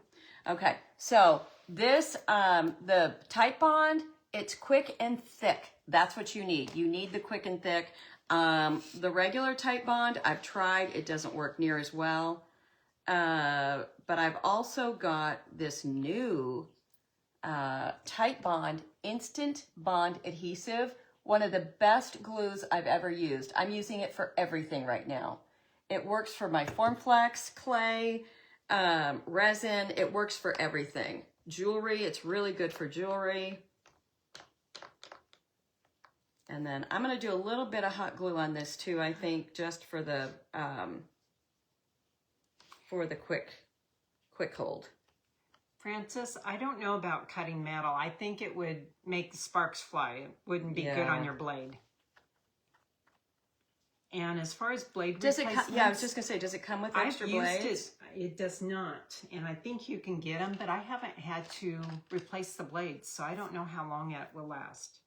Okay, so this, the Tight Bond, it's quick and thick. That's what you need. You need the quick and thick. The regular Tight Bond, I've tried. It doesn't work near as well. But I've also got this new Tight Bond Instant Bond Adhesive. One of the best glues I've ever used. I'm using it for everything right now. It works for my Formflex, clay, resin. It works for everything. Jewelry, it's really good for jewelry. And then I'm going to do a little bit of hot glue on this too, I think, just for the quick hold. Francis, I don't know about cutting metal. I think it would make the sparks fly. It wouldn't be good on your blade. And as far as blade replacements, yeah, I was just going to say, does it come with extra blades? It does not. And I think you can get them, but I haven't had to replace the blades, so I don't know how long it will last.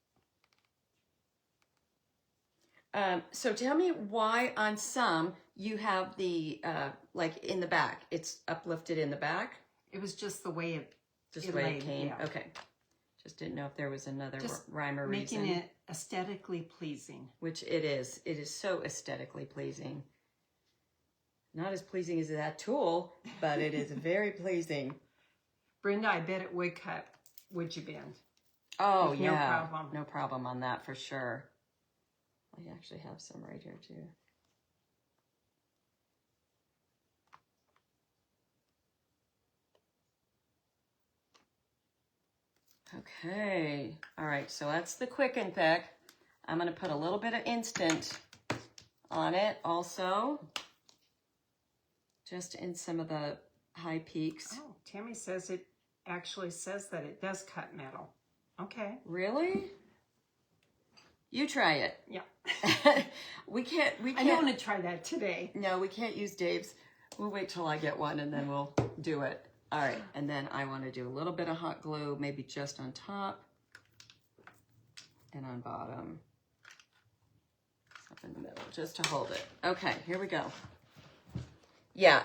So tell me why on some you have the, like in the back, it's uplifted in the back? It was just the way it Just the way it came? yeah. Okay. Just didn't know if there was another Just rhyme or reason. making it aesthetically pleasing. Which it is. It is so aesthetically pleasing. Not as pleasing as that tool, but it is very pleasing. Brenda, I bet it would cut would you bend. Oh, With yeah. No problem. No problem on that for sure. I actually have some right here too. Okay. All right. So that's the quick and thick. I'm going to put a little bit of instant on it also. Just in some of the high peaks. Oh, Tammy says it actually says that it does cut metal. Okay. Really? You try it. Yeah. We can't. I don't want to try that today. No, we can't use Dave's. We'll wait till I get one and then we'll do it. All right. And then I want to do a little bit of hot glue, maybe just on top and on bottom. Up in the middle, just to hold it. Okay, here we go. Yeah,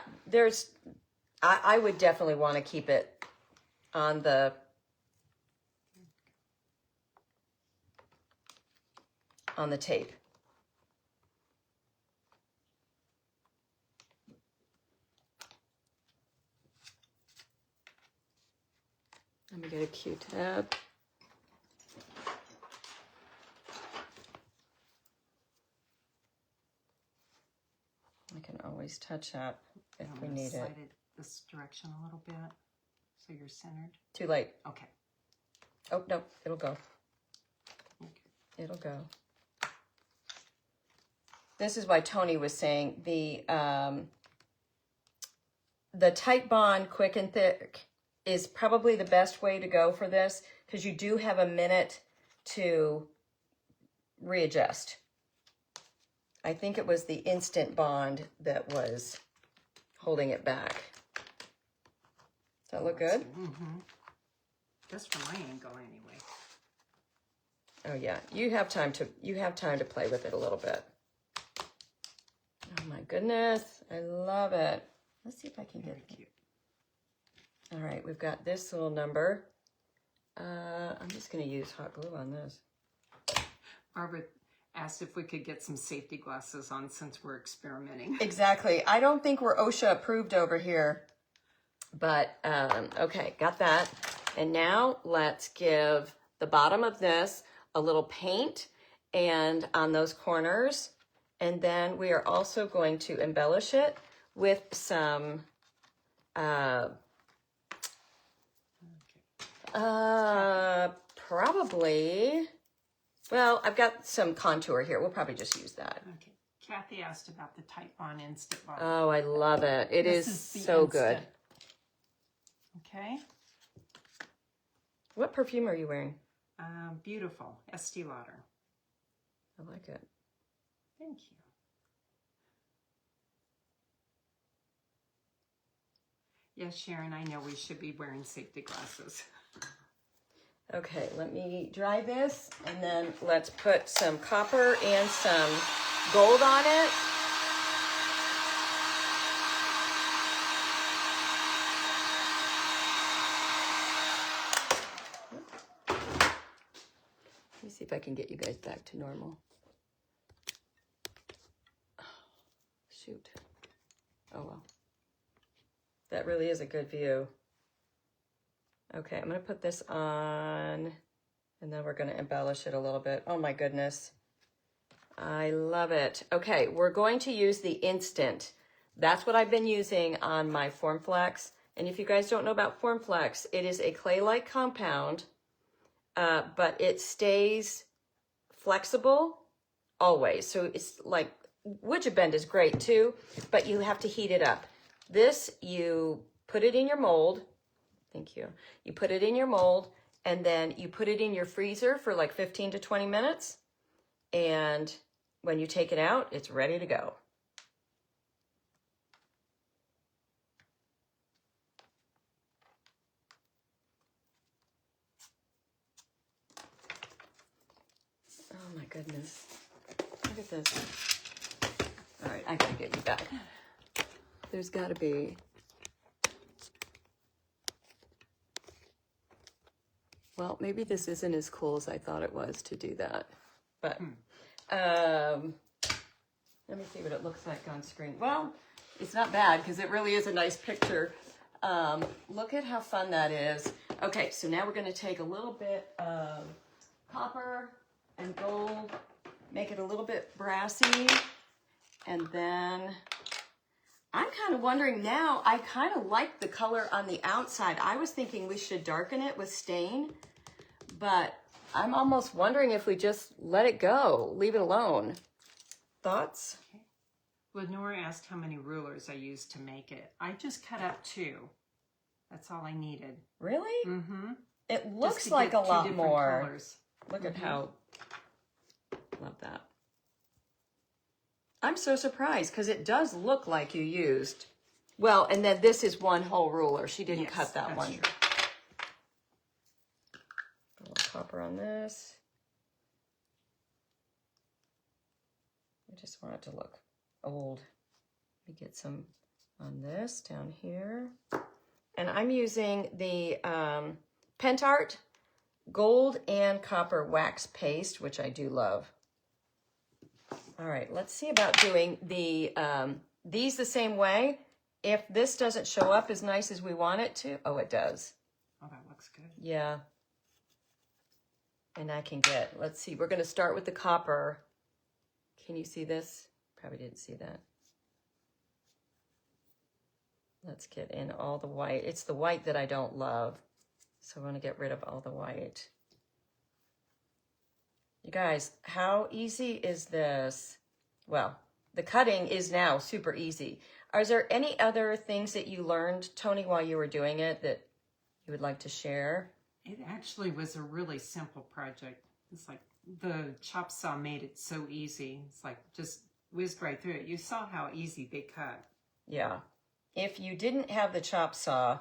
I would definitely want to keep it on the tape. Let me get a Q-tip. I can always touch up if we need it. Slide it this direction a little bit so you're centered. Too late. Okay. Oh, no, it'll go. Okay. It'll go. This is why Tony was saying the tight bond, quick and thick, is probably the best way to go for this because you do have a minute to readjust. I think it was the instant bond that was holding it back. Does that look good? Mm-hmm. Just from my angle anyway. Oh yeah, you have time to play with it a little bit. Oh my goodness, I love it. Let's see if I can get it. Cute. All right, we've got this little number. I'm just going to use hot glue on this. Barbara asked if we could get some safety glasses on since we're experimenting. Exactly. I don't think we're OSHA approved over here. But, okay, got that. And now let's give the bottom of this a little paint and on those corners. And then we are also going to embellish it with some probably, well, I've got some contour here. We'll probably just use that. Okay. Kathy asked about the tight bond instant bond. Oh, I love it. It This is the so instant. good. Okay. What perfume are you wearing? Beautiful. Estee Lauder. I like it. Thank you. Yes, Sharon, I know we should be wearing safety glasses. Okay, let me dry this and then let's put some copper and some gold on it. Let me see if I can get you guys back to normal. Shoot. Oh well. That really is a good view. Okay, I'm gonna put this on and then we're gonna embellish it a little bit. Oh my goodness. I love it. Okay, we're going to use the Instant. That's what I've been using on my Formflex. And if you guys don't know about Formflex, it is a clay-like compound, but it stays flexible always. So it's like, wood bend is great too, but you have to heat it up. This, you put it in your mold. Thank you. You put it in your mold, and then you put it in your freezer for like 15 to 20 minutes. And when you take it out, it's ready to go. Oh my goodness. Look at this. All right, I gotta get you back. There's gotta be. Well, maybe this isn't as cool as I thought it was to do that. But let me see what it looks like on screen. Well, it's not bad because it really is a nice picture. Look at how fun that is. Okay, so now we're going to take a little bit of copper and gold, make it a little bit brassy, and then I'm kind of wondering now, I kind of like the color on the outside. I was thinking we should darken it with stain, but I'm almost wondering if we just let it go, leave it alone. Thoughts? Okay. Well, Nora asked how many rulers I used to make it. I just cut up 2. That's all I needed. Really? Mm-hmm. It looks like a lot more. Colors. Look at how, love that. I'm so surprised because it does look like you used, well, and then this is one whole ruler. She didn't cut that one. True. A little copper on this. I just want it to look old. Let me get some on this down here. And I'm using the Pentart gold and copper wax paste, which I do love. All right, let's see about doing the these the same way. If this doesn't show up as nice as we want it to, oh, it does. Oh, that looks good. Yeah. And I can get, let's see, we're going to start with the copper. Can you see this? Probably didn't see that. Let's get in all the white. It's the white that I don't love. So I want to get rid of all the white. You guys, how easy is this? Well, the cutting is now super easy. Are there any other things that you learned, Tony, while you were doing it that you would like to share? It actually was a really simple project. It's like the chop saw made it so easy. It's like just whizzed right through it. You saw how easy they cut. Yeah. If you didn't have the chop saw,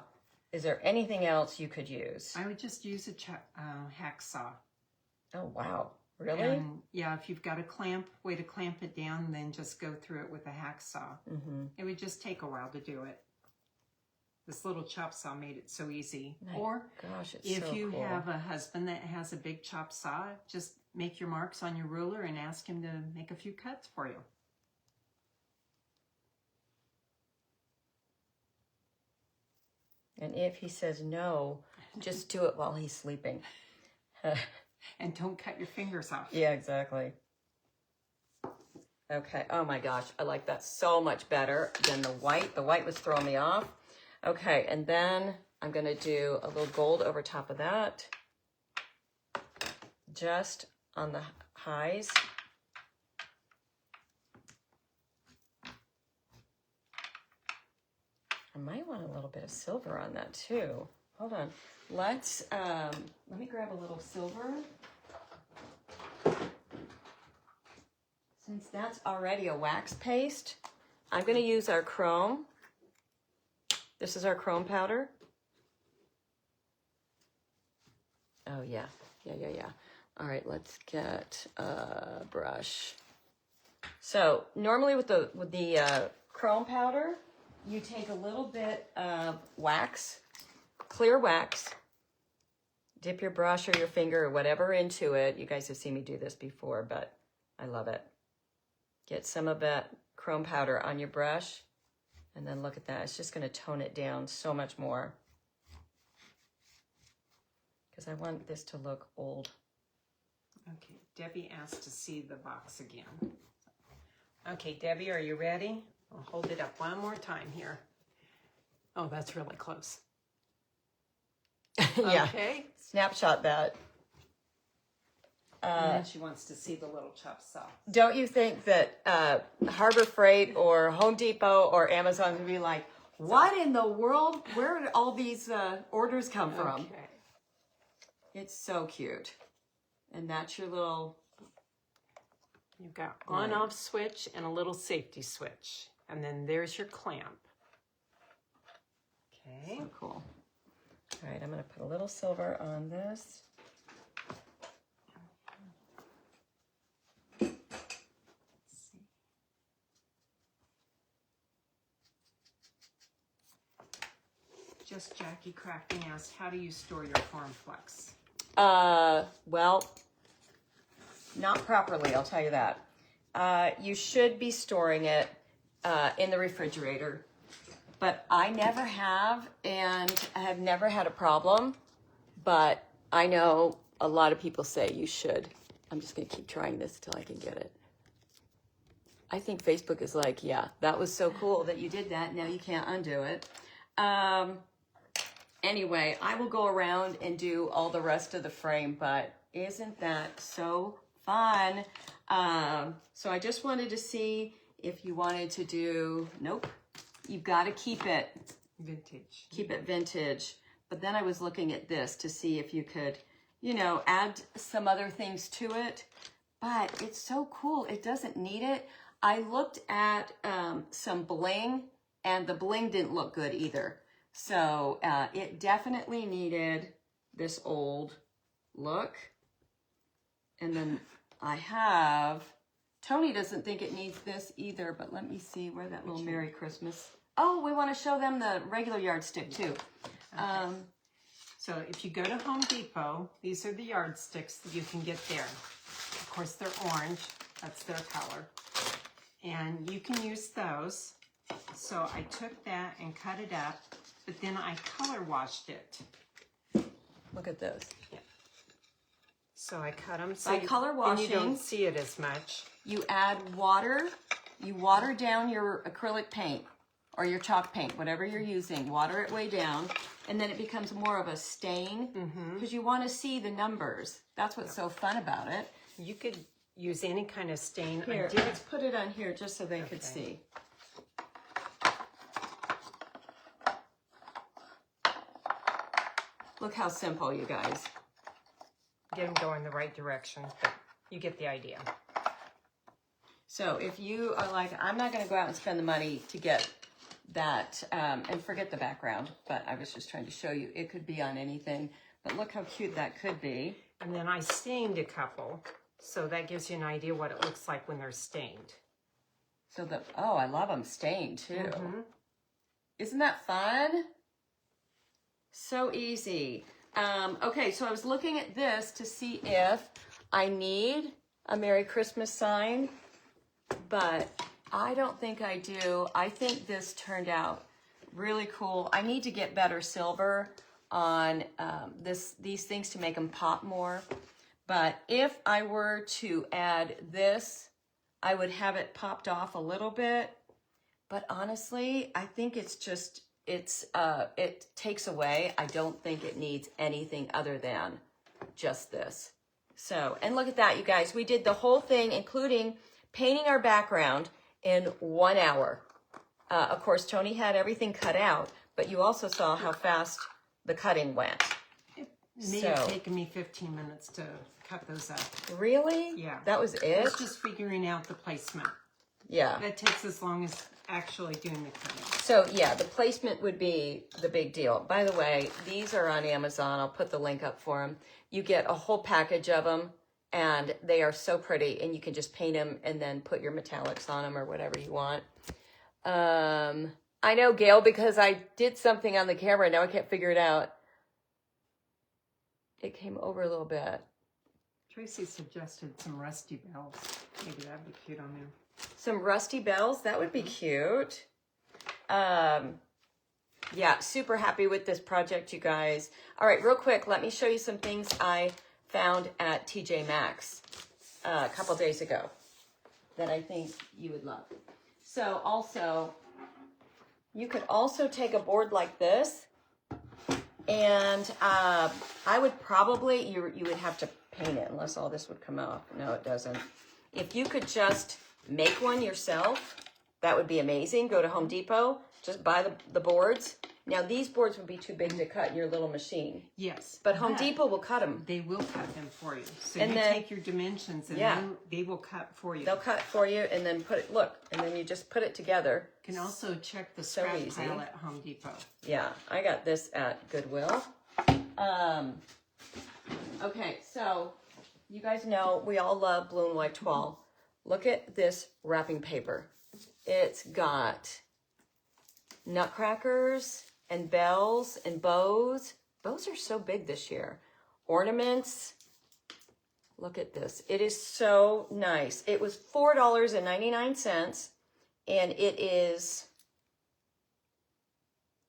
is there anything else you could use? I would just use a hacksaw. Oh, wow. Really? And yeah, if you've got a way to clamp it down, then just go through it with a hacksaw. Mm-hmm. It would just take a while to do it. This little chop saw made it so easy. My or gosh, it's if so you cool. have a husband that has a big chop saw, just make your marks on your ruler and ask him to make a few cuts for you. And if he says no, just do it while he's sleeping. And don't cut your fingers off. Yeah, exactly. Okay. Oh my gosh, I like that so much better than the white. The white was throwing me off. Okay, and then I'm going to do a little gold over top of that. Just on the highs. I might want a little bit of silver on that too. Hold on. Let me grab a little silver. Since that's already a wax paste, I'm going to use our chrome. This is our chrome powder. Oh, yeah. Yeah. All right, let's get a brush. So normally with the chrome powder, you take a little bit of wax, clear wax, dip your brush or your finger or whatever into it. You guys have seen me do this before, but I love it. Get some of that chrome powder on your brush, and then look at that. It's just going to tone it down so much more because I want this to look old. Okay, Debbie asked to see the box again. Okay, Debbie, are you ready? I'll hold it up one more time here. Oh, that's really close. Yeah. Okay. Snapshot that. And then she wants to see the little chops off. Don't you think that Harbor Freight or Home Depot or Amazon would be like, what in the world? Where did all these orders come from? Okay. It's so cute. And that's your little... You've got on-off switch and a little safety switch. And then there's your clamp. Okay. So cool. All right, I'm going to put a little silver on this. Just Jackie Crafting asked, how do you store your FarmFlex? Well, not properly, I'll tell you that. You should be storing it in the refrigerator, but I never have, and I have never had a problem, but I know a lot of people say you should. I'm just going to keep trying this till I can get it. I think Facebook is like, yeah, that was so cool that you did that. Now you can't undo it. Anyway, I will go around and do all the rest of the frame, but isn't that so fun? So I just wanted to see if you wanted to do, nope, you've got to keep it Vintage. Keep it vintage. But then I was looking at this to see if you could, you know, add some other things to it. But it's so cool. It doesn't need it. I looked at some bling, and the bling didn't look good either. So it definitely needed this old look. And then I have, Tony doesn't think it needs this either, but let me see where that little Merry Christmas. Oh, we want to show them the regular yardstick too. Okay. So if you go to Home Depot, these are the yardsticks that you can get there. Of course, they're orange. That's their color. And you can use those. So I took that and cut it up, but then I color washed it. Look at this. Yeah. So I cut them. By color washing, and you don't see it as much. You add water. You water down your acrylic paint or your chalk paint, whatever you're using. Water it way down, and then it becomes more of a stain because you want to see the numbers. That's what's so fun about it. You could use any kind of stain. Here, let's put it on here just so they could see. Look how simple, you guys. Get them going the right direction, but you get the idea. So if you are like, I'm not going to go out and spend the money to get that, and forget the background, but I was just trying to show you, it could be on anything. But look how cute that could be. And then I stained a couple, so that gives you an idea what it looks like when they're stained. So oh, I love them stained too. Isn't that fun? So easy. Okay, so I was looking at this to see if I need a Merry Christmas sign, but I don't think I do. I think this turned out really cool. I need to get better silver on these things to make them pop more. But if I were to add this, I would have it popped off a little bit. But honestly, I think it's just, it takes away. I don't think it needs anything other than just this. So, and look at that, you guys. We did the whole thing, including painting our background, in 1 hour. Of course, Tony had everything cut out, but you also saw how fast the cutting went. It may have taken me 15 minutes to cut those up. Really? Yeah. That was it? It's just figuring out the placement. Yeah. That takes as long as actually doing the cutting. So yeah, the placement would be the big deal. By the way, these are on Amazon. I'll put the link up for them. You get a whole package of them, and they are so pretty, and you can just paint them and then put your metallics on them or whatever you want. I know, Gail, because I did something on the camera. Now I can't figure it out. It came over a little bit. Tracy suggested some rusty bells. Maybe that'd be cute on there. Some rusty bells. That would be cute. Yeah, super happy with this project, you guys. All right, real quick, let me show you some things I found at TJ Maxx a couple days ago that I think you would love. So also, you could also take a board like this, and I would probably, you would have to paint it, unless all this would come off. No, it doesn't. If you could just make one yourself, that would be amazing. Go to Home Depot, just buy the boards. Now, these boards would be too big to cut in your little machine. Yes. But Home Depot will cut them. They will cut them for you. So And you then- take your dimensions and they will cut for you. They'll cut it for you and then put it, look, and then you just put it together. You can also check the So scrap easy. pile at Home Depot. Yeah, I got this at Goodwill. Okay, so you guys know we all love blue and white toile. Look at this wrapping paper. It's got nutcrackers and bells and bows. Bows are so big this year. Ornaments. Look at this. It is so nice. It was $4.99 and it is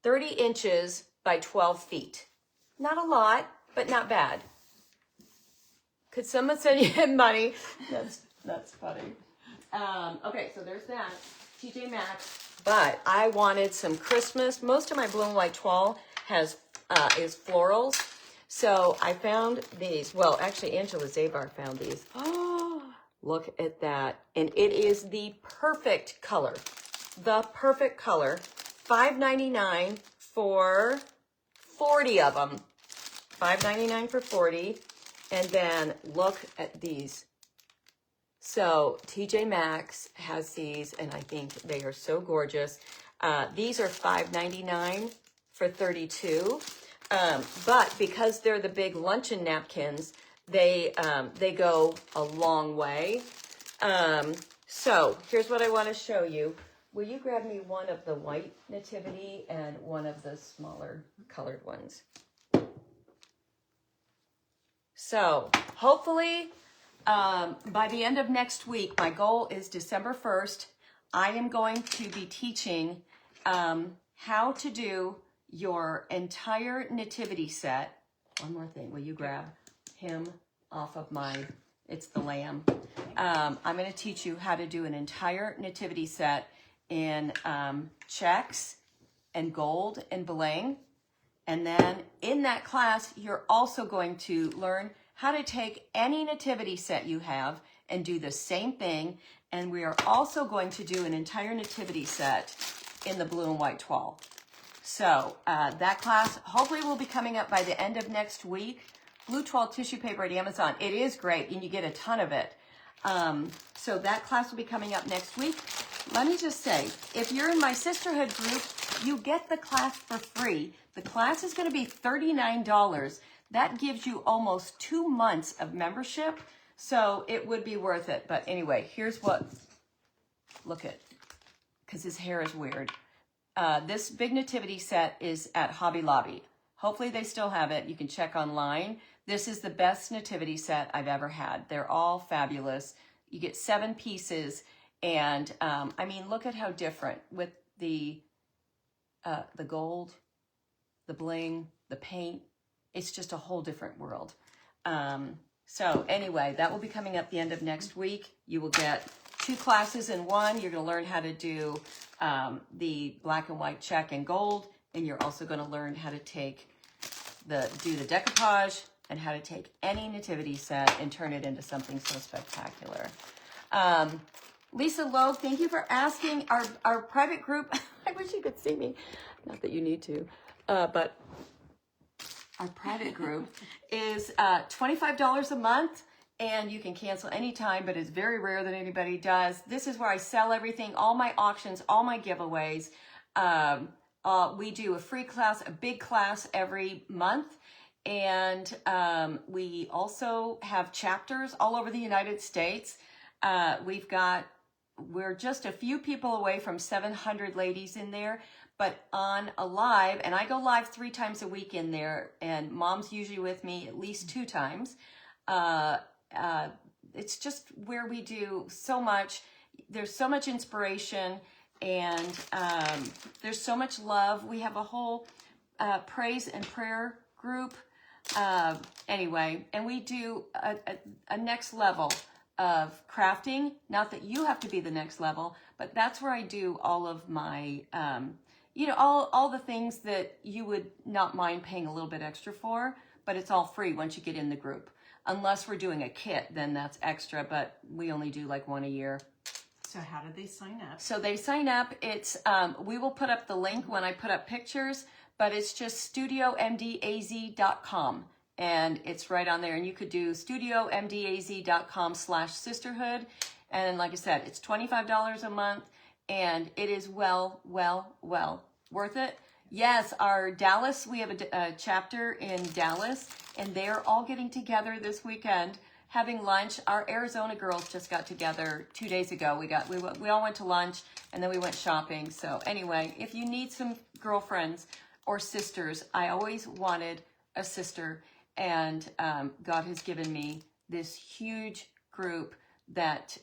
30 inches by 12 feet. Not a lot, but not bad. Could someone send you money? That's funny. Okay, so there's that. TJ Maxx. But I wanted some Christmas. Most of my blue and white toile is florals. So I found these. Well, actually, Angela Zabar found these. Oh, look at that. And it is the perfect color. The perfect color. $5.99 for 40 of them. $5.99 for 40. And then look at these. So TJ Maxx has these, and I think they are so gorgeous. These are $5.99 for 32. But because they're the big luncheon napkins, they go a long way. So here's what I want to show you. Will you grab me one of the white nativity and one of the smaller colored ones? So hopefully by the end of next week, my goal is December 1st, I am going to be teaching how to do your entire nativity set. One more thing, will you grab him off of it's the lamb. I'm going to teach you how to do an entire nativity set in checks and gold and bling. And then in that class, you're also going to learn how to take any nativity set you have and do the same thing. And we are also going to do an entire nativity set in the blue and white toile. So that class hopefully will be coming up by the end of next week. Blue toile tissue paper at Amazon. It is great and you get a ton of it. So that class will be coming up next week. Let me just say, if you're in my sisterhood group, you get the class for free. The class is going to be $39. That gives you almost 2 months of membership. So it would be worth it. But anyway, here's what, look at, because his hair is weird. This big nativity set is at Hobby Lobby. Hopefully they still have it. You can check online. This is the best nativity set I've ever had. They're all fabulous. You get 7 pieces. And I mean, look at how different with the gold, the bling, the paint. It's just a whole different world. So anyway, that will be coming up the end of next week. You will get 2 classes in one. You're going to learn how to do the black and white check and gold. And you're also going to learn how to do the decoupage and how to take any nativity set and turn it into something so spectacular. Lisa Logue, thank you for asking. Our private group, I wish you could see me. Not that you need to, but our private group is $25 a month, and you can cancel anytime, but it's very rare that anybody does. This is where I sell everything, all my auctions, all my giveaways. We do a free class, a big class every month, and we also have chapters all over the United States. We're just a few people away from 700 ladies in there, but on a live, and I go live 3 times a week in there, and Mom's usually with me at least 2 times. It's just where we do so much. There's so much inspiration, and there's so much love. We have a whole praise and prayer group. Anyway, and we do a next level of crafting. Not that you have to be the next level, but that's where I do all of my, all the things that you would not mind paying a little bit extra for, but it's all free once you get in the group. unless we're doing a kit, then that's extra, but we only do like one a year. So how do they sign up? So they sign up. It's we will put up the link when I put up pictures, but it's just studiomdaz.com, and it's right on there. And you could do studiomdaz.com/sisterhood, and like I said, it's $25 a month, and it is well worth it. Yes, our Dallas, we have a chapter in Dallas, and they're all getting together this weekend, having lunch. Our Arizona girls just got together 2 days ago. We all went to lunch, and then we went shopping. So anyway, if you need some girlfriends or sisters, I always wanted a sister, and God has given me this huge group that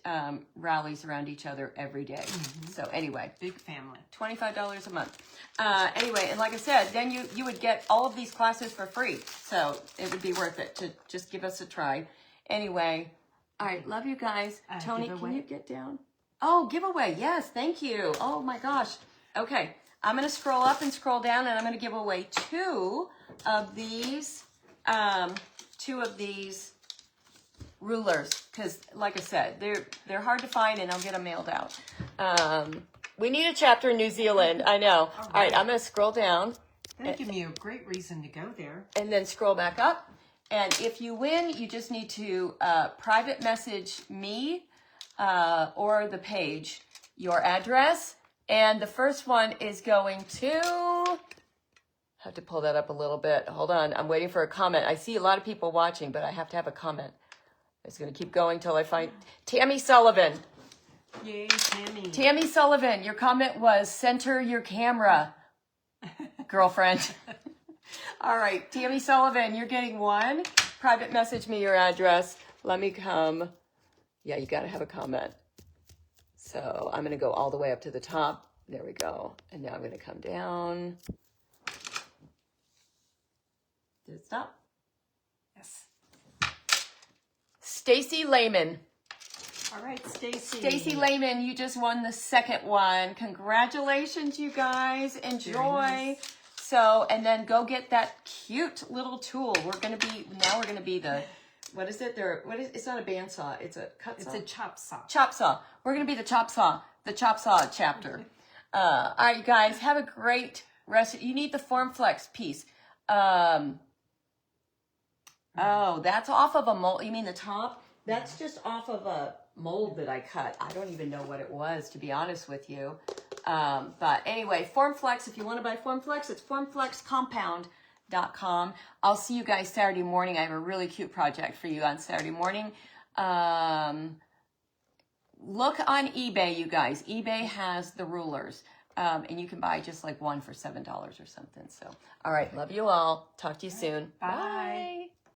rallies around each other every day. So anyway, Big family. $25 a month. Anyway, and like I said, then you would get all of these classes for free. So it would be worth it to just give us a try. Anyway, all right, love you guys. Tony, giveaway? can you get down? Oh, giveaway. Yes, thank you. Oh my gosh. Okay, I'm going to scroll up and scroll down, and I'm going to give away two of these rulers, because like I said, they're hard to find, and I'll get them mailed out. We need a chapter in New Zealand. I know. All right, I'm going to scroll down. That'll give me a great reason to go there. And then scroll back up. And if you win, you just need to private message me or the page your address. And the first one is going to... have to pull that up a little bit. Hold on. I'm waiting for a comment. I see a lot of people watching, but I have to have a comment. It's going to keep going till I find... Tammy Sullivan. Yay, Tammy. Tammy Sullivan, your comment was center your camera, girlfriend. All right, Tammy Sullivan, you're getting one. Private message me your address. Let me come. Yeah, you got to have a comment. So I'm going to go all the way up to the top. There we go. And now I'm going to come down. Did it stop? Yes. Stacy Lehman. All right, Stacy. Stacy Lehman, you just won the second one. Congratulations, you guys. Enjoy. Nice. So, and then go get that cute little tool. We're going to be the, what is it? It's not a bandsaw. It's a cut saw. It's a chop saw. Chop saw. We're going to be the chop saw chapter. All right, you guys, have a great rest. You need the FormFlex piece. Oh, that's off of a mold. You mean the top? That's just off of a mold that I cut. I don't even know what it was, to be honest with you. But anyway, FormFlex, if you want to buy FormFlex, it's formflexcompound.com. I'll see you guys Saturday morning. I have a really cute project for you on Saturday morning. Look on eBay, you guys. eBay has the rulers. And you can buy just like one for $7 or something. So, all right. Love you all. Talk to you soon. Bye.